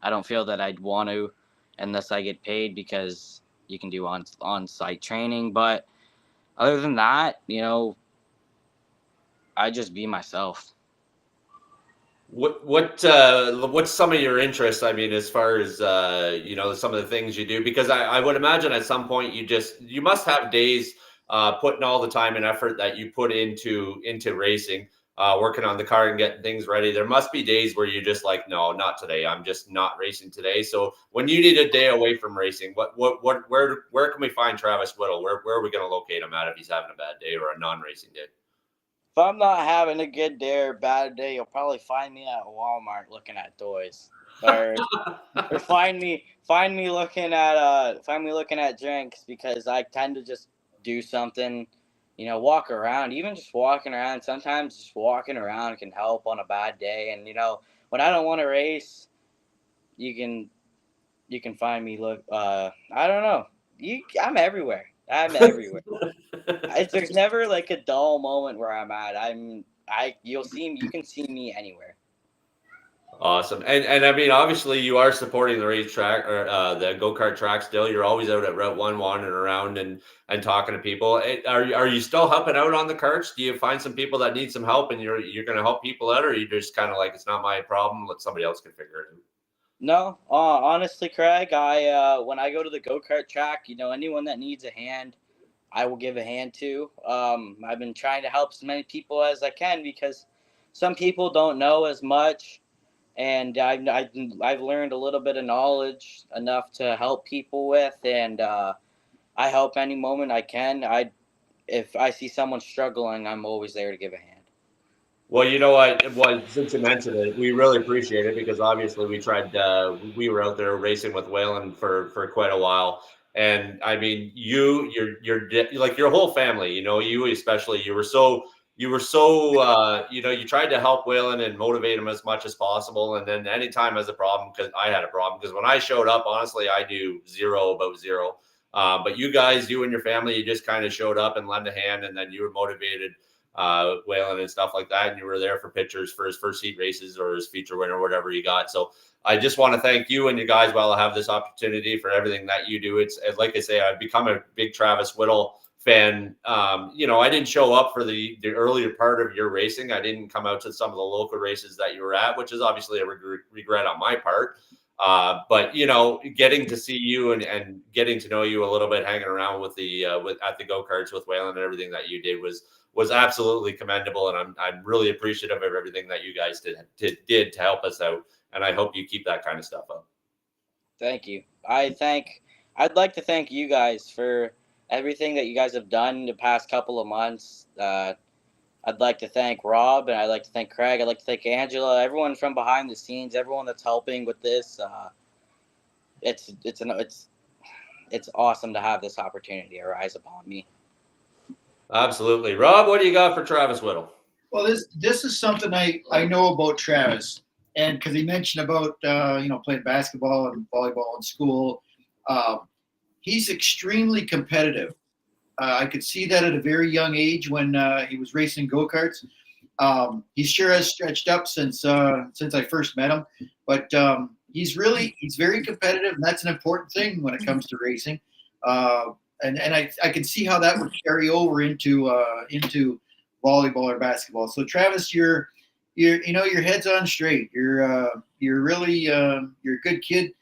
I don't feel that I'd want to unless I get paid, because you can do on-site training. But other than that, I just be myself. What's some of your interests? I mean, as far as some of the things you do, because I would imagine at some point you must have days putting all the time and effort that you put into racing, working on the car and getting things ready. There must be days where you're just like, no, not today. I'm just not racing today. So when you need a day away from racing, where can we find Travis Whittle? Where are we going to locate him at if he's having a bad day or a non-racing day? If I'm not having a good day or bad day, you'll probably find me at Walmart looking at toys, or find me looking at drinks, because I tend to just do something, walk around. Even just walking around, sometimes just walking around can help on a bad day. And when I don't want to race, you can find me. Look, I don't know. I'm everywhere. I'm everywhere. There's never like a dull moment where I'm at. You can see me anywhere. Awesome. And I mean, obviously you are supporting the racetrack or the go-kart track still. You're always out at Route 1 wandering around and talking to people. Are you still helping out on the karts? Do you find some people that need some help and you're going to help people out, or are you just kind of like, it's not my problem, let somebody else can figure it out? No, honestly, Craig, when I go to the go kart track, anyone that needs a hand, I will give a hand to. I've been trying to help as many people as I can, because some people don't know as much, and I've learned a little bit of knowledge enough to help people with, and I help any moment I can. If I see someone struggling, I'm always there to give a hand. Well, you know what? Well, since you mentioned it, we really appreciate it because obviously we tried. We were out there racing with Waylon for quite a while, and I mean, like your whole family. You know, you especially. You tried to help Waylon and motivate him as much as possible, and then anytime has a problem, because I had a problem, because when I showed up, honestly, I knew about zero. But you and your family, you just kind of showed up and lent a hand, and then you were motivated Waylon and stuff like that. And you were there for pictures for his first heat races or his feature win or whatever he got. So I just want to thank you and you guys while I have this opportunity for everything that you do. It's like I say, I've become a big Travis Whittal fan. I didn't show up for the earlier part of your racing. I didn't come out to some of the local races that you were at, which is obviously a regret on my part. But getting to see you and getting to know you a little bit, hanging around with at the go-karts with Waylon and everything that you did was absolutely commendable, and I'm really appreciative of everything that you guys did to help us out, and I hope you keep that kind of stuff up. Thank you. I'd like to thank you guys for everything that you guys have done the past couple of months. I'd like to thank Rob, and I'd like to thank Craig. I'd like to thank Angela, everyone from behind the scenes, everyone that's helping with this. It's awesome to have this opportunity arise upon me. Absolutely. Rob, what do you got for Travis Whittal? Well, this is something I know about Travis, and because he mentioned about playing basketball and volleyball in school, he's extremely competitive. I could see that at a very young age when he was racing go-karts. He sure has stretched up since I first met him, but he's very competitive, and that's an important thing when it comes to racing. And I can see how that would carry over into volleyball or basketball. So Travis, your head's on straight. You're really you're a good kid.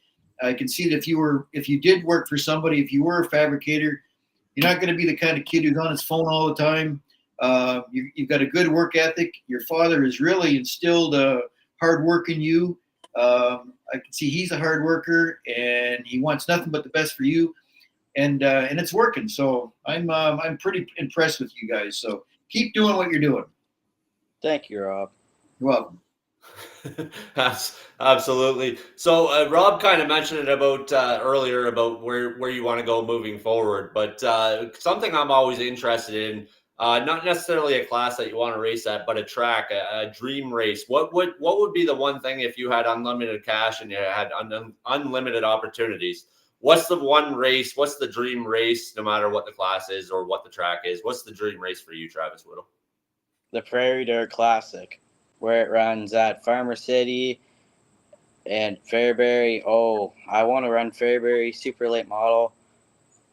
I can see that if you did work for somebody, if you were a fabricator, you're not going to be the kind of kid who's on his phone all the time. You've got a good work ethic. Your father has really instilled hard work in you. I can see he's a hard worker, and he wants nothing but the best for you. And it's working. So I'm pretty impressed with you guys. So keep doing what you're doing. Thank you, Rob. You're welcome. Absolutely. So Rob kind of mentioned it about earlier about where you want to go moving forward, but something I'm always interested in, not necessarily a class that you want to race at, but a track, a dream race. What would be the one thing if you had unlimited cash and you had unlimited opportunities? What's the one race? What's the dream race? No matter what the class is or what the track is, what's the dream race for you, Travis Whittal? The Prairie Dirt Classic, where it runs at Farmer City and Fairbury. Oh, I want to run Fairbury Super Late Model.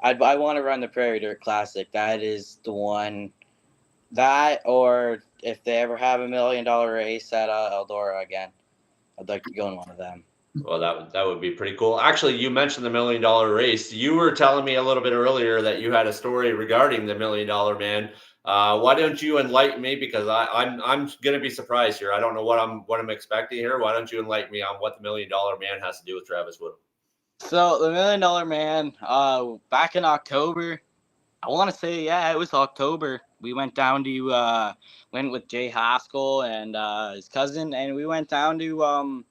I want to run the Prairie Dirt Classic. That is the one. That, or if they ever have $1 million race at Eldora again, I'd like to go in one of them. Well, that would be pretty cool. Actually, you mentioned the $1 million race. You were telling me a little bit earlier that you had a story regarding the $1 million man. Why don't you enlighten me? Because I'm gonna be surprised here. I don't know what I'm expecting here. Why don't you enlighten me on what the $1 million man has to do with Travis Whittal? So the $1 million man, back in October, I want to say, yeah, it was October. We went down to went with Jay Haskell and his cousin, and we went down to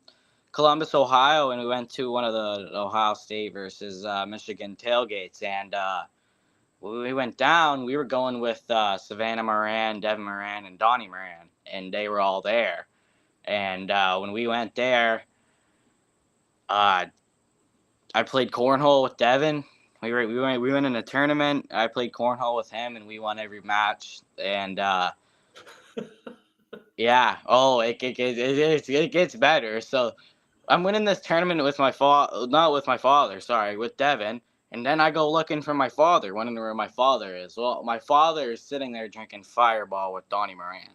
Columbus, Ohio, and we went to one of the Ohio State versus Michigan tailgates. And when we went down, we were going with Savannah Moran, Devin Moran, and Donnie Moran, and they were all there. And when we went there, I played cornhole with Devin. We went in a tournament. I played cornhole with him, and we won every match. And yeah, it gets better. So I'm winning this tournament with not with my father, sorry, with Devin. And then I go looking for my father, wondering where my father is. Well, my father is sitting there drinking Fireball with Donnie Moran.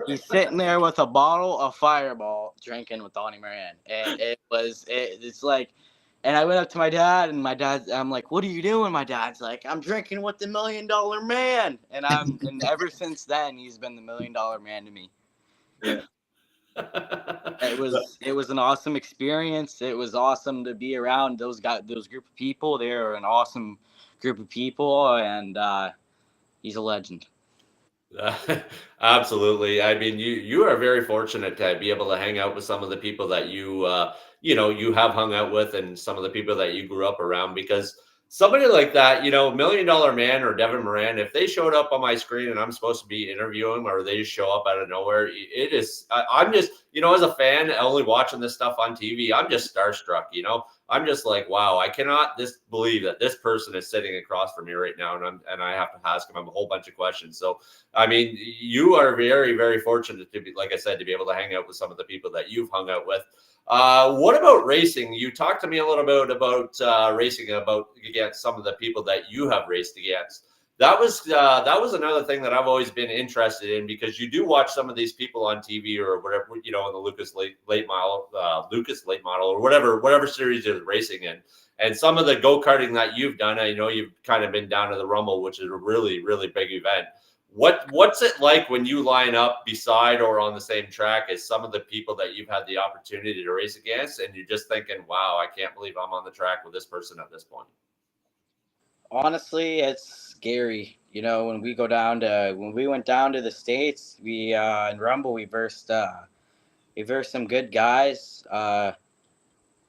He's sitting there with a bottle of Fireball drinking with Donnie Moran. And it's like, and I went up to my dad, and I'm like, what are you doing? My dad's like, I'm drinking with the $1 million man. And ever since then, he's been the $1 million man to me. Yeah. It was an awesome experience. It was awesome to be around those group of people. They're an awesome group of people, and he's a legend. Absolutely. I mean, you are very fortunate to be able to hang out with some of the people that you have hung out with, and some of the people that you grew up around. Because somebody like that, $1 million man or Devin Moran, if they showed up on my screen and I'm supposed to be interviewing, or they just show up out of nowhere, I'm just, as a fan only watching this stuff on TV, I'm just starstruck. I'm just like, wow, I cannot believe that this person is sitting across from me right now, and I have to ask him a whole bunch of questions. So, I mean, you are very, very fortunate to be, like I said, to be able to hang out with some of the people that you've hung out with. What about racing? You talked to me a little bit about racing, against some of the people that you have raced against. That was another thing that I've always been interested in, because you do watch some of these people on TV or whatever, in the Lucas late model, or whatever series you're racing in. And some of the go-karting that you've done, I know you've kind of been down to the Rumble, which is a really, really big event. What's it like when you line up beside or on the same track as some of the people that you've had the opportunity to race against, and you're just thinking, wow, I can't believe I'm on the track with this person at this point? Honestly, it's scary. When we went down to the States, we in Rumble we versed some good guys.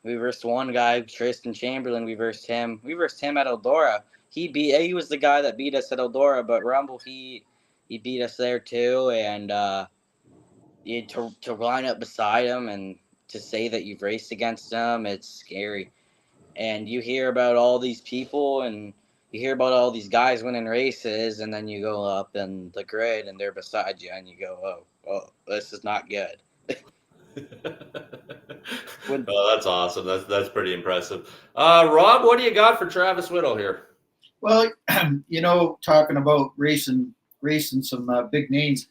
We versed one guy, Tristan Chamberlain. We versed him at Eldora. He was the guy that beat us at Eldora, but Rumble he beat us there too. And to line up beside them and to say that you've raced against them, it's scary. And you hear about all these people and you hear about all these guys winning races, and then you go up in the grid and they're beside you, and you go, oh, this is not good. Oh, that's awesome. That's pretty impressive. Rob, what do you got for Travis Whittal here? Well, talking about racing some big names.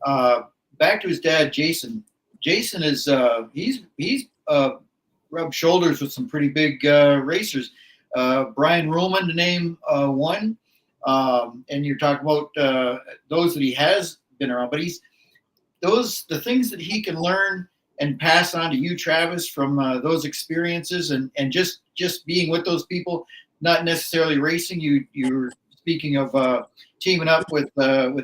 Back to his dad, Jason. Jason is he's rubbed shoulders with some pretty big racers. Brian Ruhlman, to name one. And you're talking about those that he has been around, but the things that he can learn and pass on to you, Travis, from those experiences and just being with those people, not necessarily racing. You're speaking of teaming up with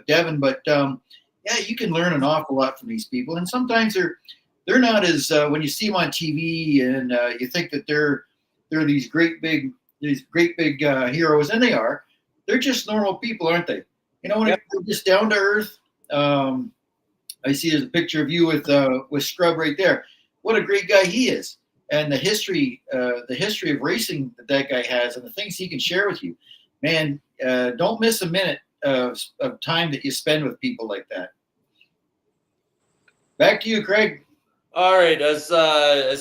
Devin, but yeah, you can learn an awful lot from these people. And sometimes they're not as when you see them on TV and you think that they're these great big heroes, and they are. They're just normal people, aren't they? When they're just down to earth. I see there's a picture of you with Scrub right there. What a great guy he is, and the history of racing that guy has, and the things he can share with you. Man, don't miss a minute of time that you spend with people like that. Back to you, Craig. All right. As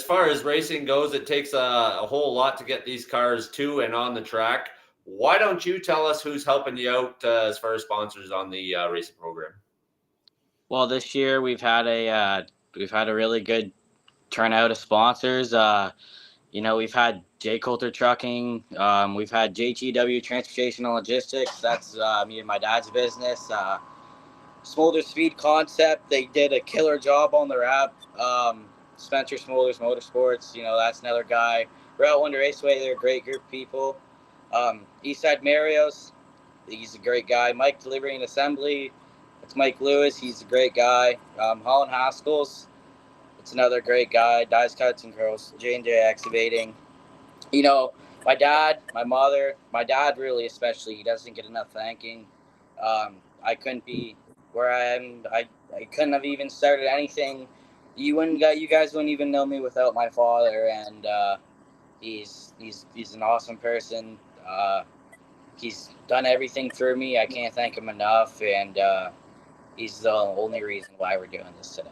far as racing goes, it takes a whole lot to get these cars to and on the track. Why don't you tell us who's helping you out as far as sponsors on the racing program? Well, this year we've had a really good turnout of sponsors. We've had J. Coulter Trucking. We've had JTW Transportation and Logistics. That's me and my dad's business. Smolder Speed Concept. They did a killer job on their app. Spencer Smolders Motorsports. That's another guy. Route 1 Raceway. They're a great group of people. Eastside Mario's. He's a great guy. Mike Delivery and Assembly. It's Mike Lewis. He's a great guy. Holland Haskell's. It's another great guy. Dice Cuts and Curls. J&J Excavating. My dad, my mother, my dad really especially, he doesn't get enough thanking. I couldn't be where I am. I couldn't have even started anything. You guys wouldn't even know me without my father, and he's an awesome person. He's done everything for me. I can't thank him enough, and he's the only reason why we're doing this today.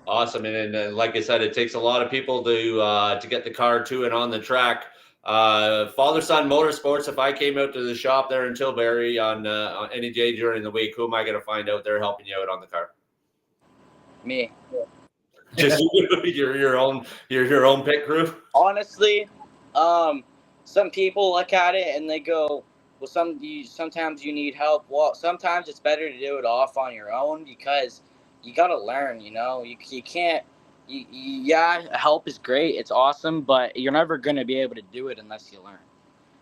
Awesome, and like I said, it takes a lot of people to get the car to and on the track. Father Son Motorsports. If I came out to the shop there in Tilbury on any day during the week, who am I going to find out there helping you out on the car? Me. Just your own pit crew. Honestly, some people look at it and they go, well, sometimes you need help. Well, sometimes it's better to do it off on your own because you got to learn, you can't, help is great. It's awesome, but you're never going to be able to do it unless you learn.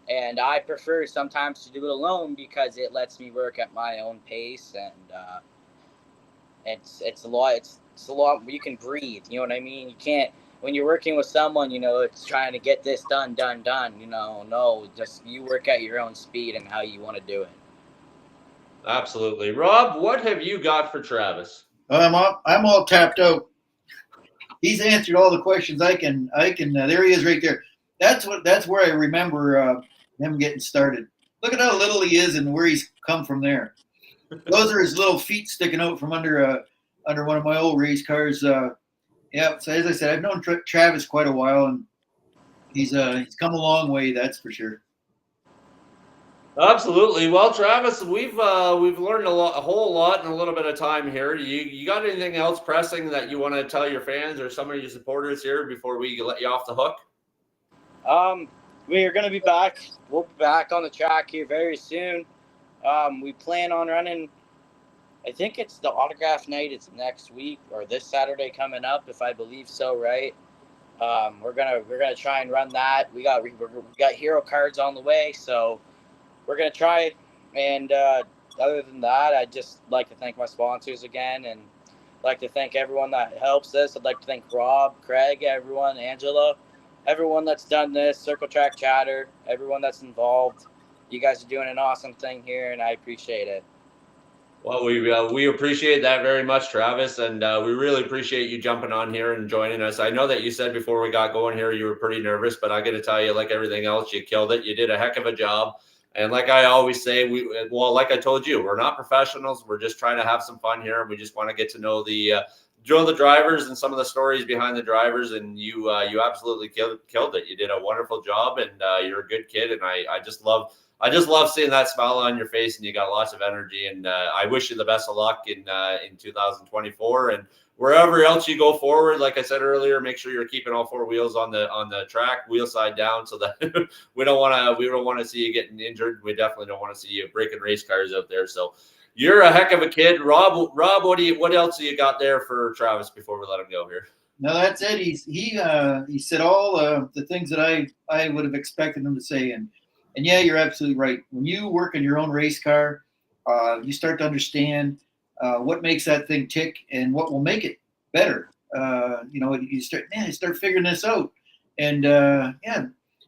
And I prefer sometimes to do it alone because it lets me work at my own pace. And it's a lot, you can breathe, you know what I mean? You can't, when you're working with someone, it's trying to get this done. No, just you work at your own speed and how you want to do it. Absolutely. Rob, what have you got for Travis? I'm all tapped out. He's answered all the questions I can. There he is, right there. That's where I remember him getting started. Look at how little he is and where he's come from there. Those are his little feet sticking out from under one of my old race cars. Yeah. So as I said, I've known Travis quite a while, and he's come a long way. That's for sure. Absolutely. Well, Travis, we've learned a whole lot in a little bit of time here. You got anything else pressing that you want to tell your fans or some of your supporters here before we let you off the hook? We are going to be back. We'll be back on the track here very soon. We plan on running. I think it's the autograph night. It's next week or this Saturday coming up, if I believe so. Right. We're gonna try and run that. We got hero cards on the way, so. We're going to try, and other than that, I'd just like to thank my sponsors again, and like to thank everyone that helps this. I'd like to thank Rob, Craig, everyone, Angela, everyone that's done this, Circle Track Chatter, everyone that's involved. You guys are doing an awesome thing here, and I appreciate it. Well, we appreciate that very much, Travis, and we really appreciate you jumping on here and joining us. I know that you said before we got going here you were pretty nervous, but I got to tell you, like everything else, you killed it. You did a heck of a job, and like I always say, like I told you, we're not professionals. We're just trying to have some fun here. We just want to get to know the drivers and some of the stories behind the drivers, and you absolutely killed it. You did a wonderful job, and you're a good kid, and I just love seeing that smile on your face, and you got lots of energy. And I wish you the best of luck in 2024 and wherever else you go forward. Like I said earlier, make sure you're keeping all four wheels on the track, wheel side down, so that we don't want to see you getting injured. We definitely don't want to see you breaking race cars out there. So you're a heck of a kid, Rob. Rob, what else do you got there for Travis before we let him go here? No, that's it. He said all the things that I would have expected him to say, and yeah, you're absolutely right. When you work in your own race car, you start to understand what makes that thing tick and what will make it better. You start figuring this out. And yeah,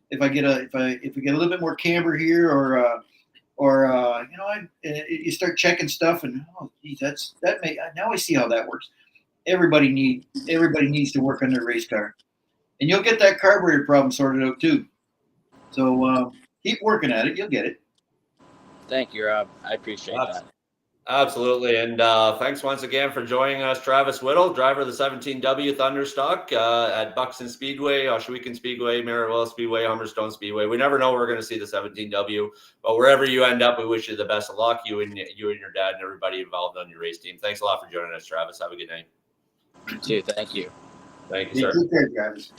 if we get a little bit more camber here, you start checking stuff, and geez, now I see how that works. Everybody needs to work on their race car, and you'll get that carburetor problem sorted out too. So keep working at it. You'll get it. Thank you, Rob. I appreciate that. Absolutely. And thanks once again for joining us, Travis Whittal, driver of the 17W Thunderstock at Buxton Speedway, Oshawican Speedway, Merrittville Speedway, Humberstone Speedway. We never know where we're going to see the 17W, but wherever you end up, we wish you the best of luck, you and your dad and everybody involved on your race team. Thanks a lot for joining us, Travis. Have a good night. You too. Thank you. Thank you, sir. Take care, Travis.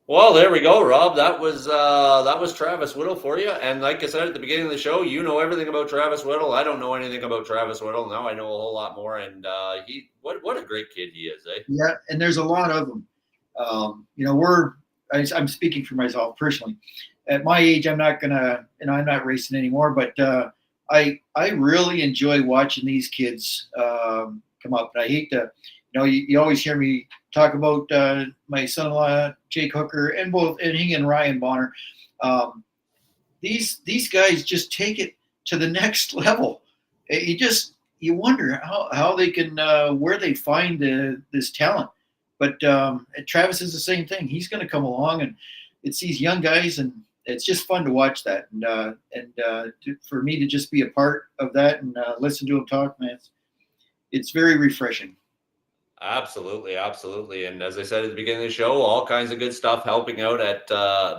Well, there we go, Rob. That was Travis Whittal for you. And like I said at the beginning of the show, you know everything about Travis Whittal. I don't know anything about Travis Whittal. Now I know a whole lot more. And what a great kid he is, eh? Yeah, and there's a lot of them. I'm speaking for myself personally. At my age, I'm not racing anymore. But I really enjoy watching these kids come up. And I hate to, you always hear me talk about my son-in-law Jake Hooker and he and Ryan Bonner. These guys just take it to the next level. You wonder how they can where they find this talent. But Travis is the same thing. He's going to come along, and it's these young guys, and it's just fun to watch that. And for me to just be a part of that and listen to them talk, man, it's very refreshing. Absolutely, absolutely. And as I said at the beginning of the show, all kinds of good stuff helping out at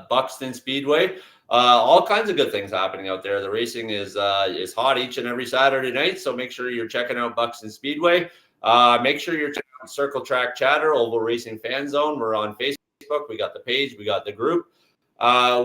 Buxton Speedway. All kinds of good things happening out there. The racing is hot each and every Saturday night, so make sure you're checking out Buxton Speedway. Make sure you're checking out Circle Track Chatter, Oval Racing Fan Zone. We're on Facebook. We got the page. We got the group.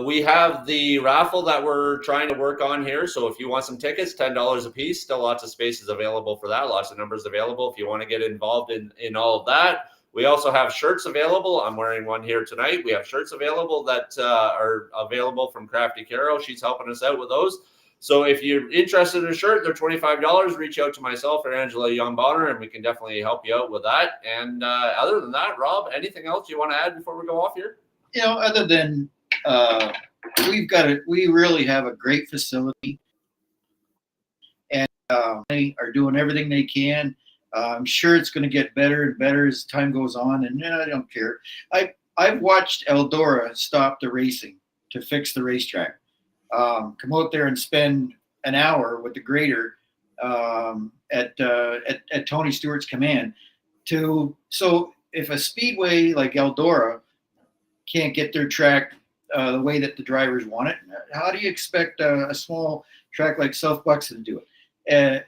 We have the raffle that we're trying to work on here. So if you want some tickets, $10 a piece, still lots of spaces available for that. Lots of numbers available if you want to get involved in all of that. We also have shirts available. I'm wearing one here tonight. We have shirts available that are available from Crafty Caro. She's helping us out with those. So if you're interested in a shirt, they're $25. Reach out to myself or Angela Young-Bonner, and we can definitely help you out with that. And other than that, Rob, anything else you want to add before we go off here? Other than we really have a great facility, and they are doing everything they can. I'm sure it's going to get better and better as time goes on, and I don't care. I've watched Eldora stop the racing to fix the racetrack. Come out there and spend an hour with the grader at Tony Stewart's command. So if a speedway like Eldora can't get their track the way that the drivers want it, how do you expect a small track like South Buxton to do it?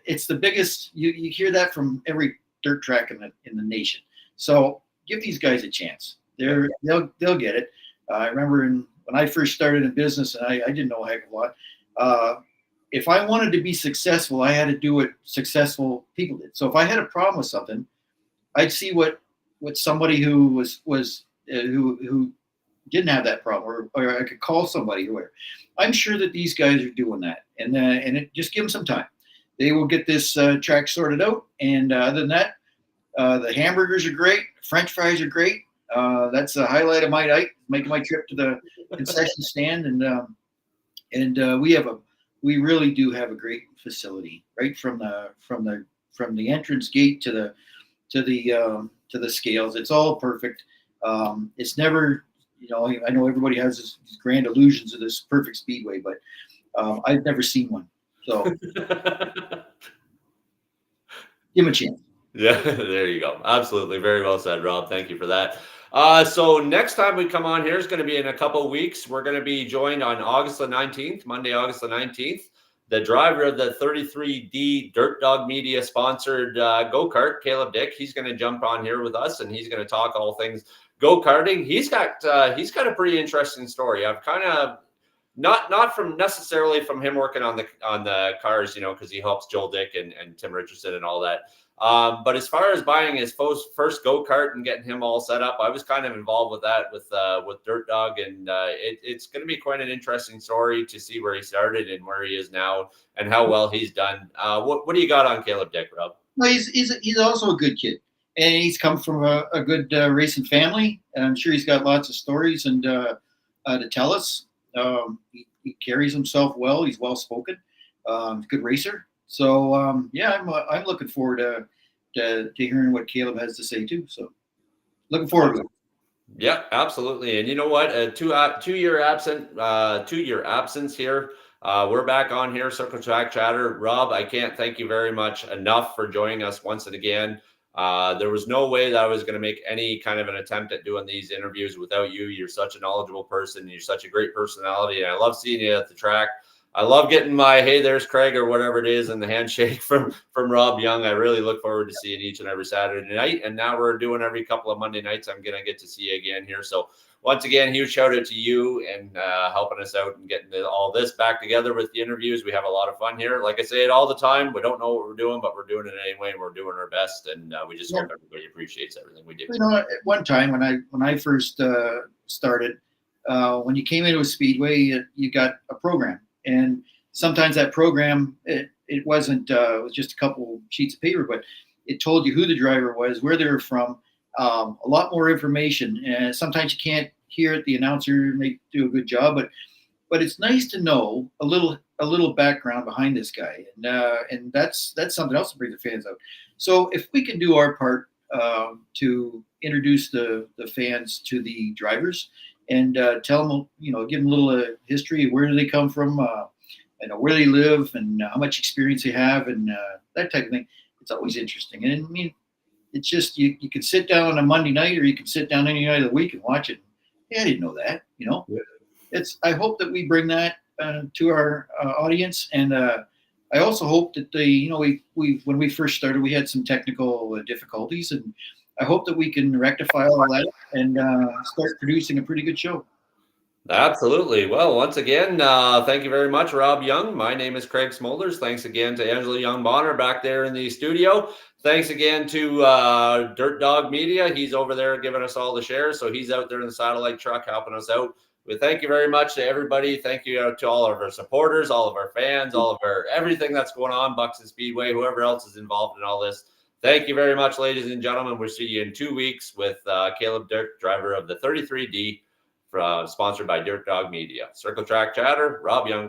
It's the biggest. You hear that from every dirt track in the nation. So give these guys a chance. They'll get it. I remember when I first started in business, and I didn't know a heck of a lot. If I wanted to be successful, I had to do what successful people did. So if I had a problem with something, I'd see what somebody who who didn't have that problem, or I could call somebody whoever. I'm sure that these guys are doing that, and just give them some time. They will get this track sorted out. And other than that, the hamburgers are great. French fries are great. That's a highlight of my night, making my trip to the concession stand. And we have we really do have a great facility, right from the entrance gate to the scales. It's all perfect. It's never, I know everybody has these grand illusions of this perfect speedway, but I've never seen one. So give him a chance. Yeah, there you go. Absolutely. Very well said, Rob. Thank you for that. So next time we come on here is going to be in a couple of weeks. We're going to be joined on August the 19th, Monday, August the 19th. The driver of the 33D Dirt Dog Media sponsored Go Kart, Caleb Dick. He's going to jump on here with us, and he's going to talk all things go karting. He's got a pretty interesting story. I've kind of not from necessarily from him working on the cars, because he helps Joel Dick and Tim Richardson and all that. But as far as buying his first go-kart and getting him all set up, I was kind of involved with that with Dirt Dog, and it's going to be quite an interesting story to see where he started and where he is now and how well he's done. What do you got on Caleb Dick, Rob? Well, he's also a good kid, and he's come from a good racing family, and I'm sure he's got lots of stories and to tell us. He carries himself well. He's well spoken. Good racer. So I'm looking forward to hearing what Caleb has to say too. So looking forward to it. Yeah, absolutely. And you know what? A two-year absence here. We're back on here, Circle Track Chatter. Rob, I can't thank you very much enough for joining us once and again. There was no way that I was going to make any kind of an attempt at doing these interviews without you. You're such a knowledgeable person. You're such a great personality. And I love seeing you at the track. I love getting my, hey, there's Craig or whatever it is, and the handshake from Rob Young. I really look forward to seeing each and every Saturday night. And now we're doing every couple of Monday nights. I'm going to get to see you again here. So once again, huge shout out to you and helping us out and getting all this back together with the interviews. We have a lot of fun here. Like I say it all the time, we don't know what we're doing, but we're doing it anyway. And we're doing our best, and we just hope everybody appreciates everything we do. At one time when I first started, when you came into a speedway, you got a program, and sometimes that program it wasn't it was just a couple sheets of paper, but it told you who the driver was, where they were from. A lot more information, and sometimes you can't hear it. The announcer may do a good job, but it's nice to know a little background behind this guy, and that's something else to bring the fans out. So if we can do our part to introduce the fans to the drivers and tell them, give them a little history of where do they come from, where they live, and how much experience they have, and that type of thing. It's always interesting, and I mean. It's just you can sit down on a Monday night, or you can sit down any night of the week and watch it. Yeah, I didn't know that. Yeah. I hope that we bring that to our audience, and I also hope that when we first started, we had some technical difficulties, and I hope that we can rectify all of that and start producing a pretty good show. Absolutely. Well, once again, thank you very much, Rob Young. My name is Craig Smolders. Thanks again to Angela Young-Bonner back there in the studio. Thanks again to Dirt Dog Media. He's over there giving us all the shares. So he's out there in the satellite truck helping us out. We thank you very much to everybody. Thank you to all of our supporters, all of our fans, all of our everything that's going on, Buxton Speedway, whoever else is involved in all this. Thank you very much, ladies and gentlemen. We'll see you in 2 weeks with Caleb Dick, driver of the 33D. Sponsored by Dirt Dog Media. Circle Track Chatter, Rob Young.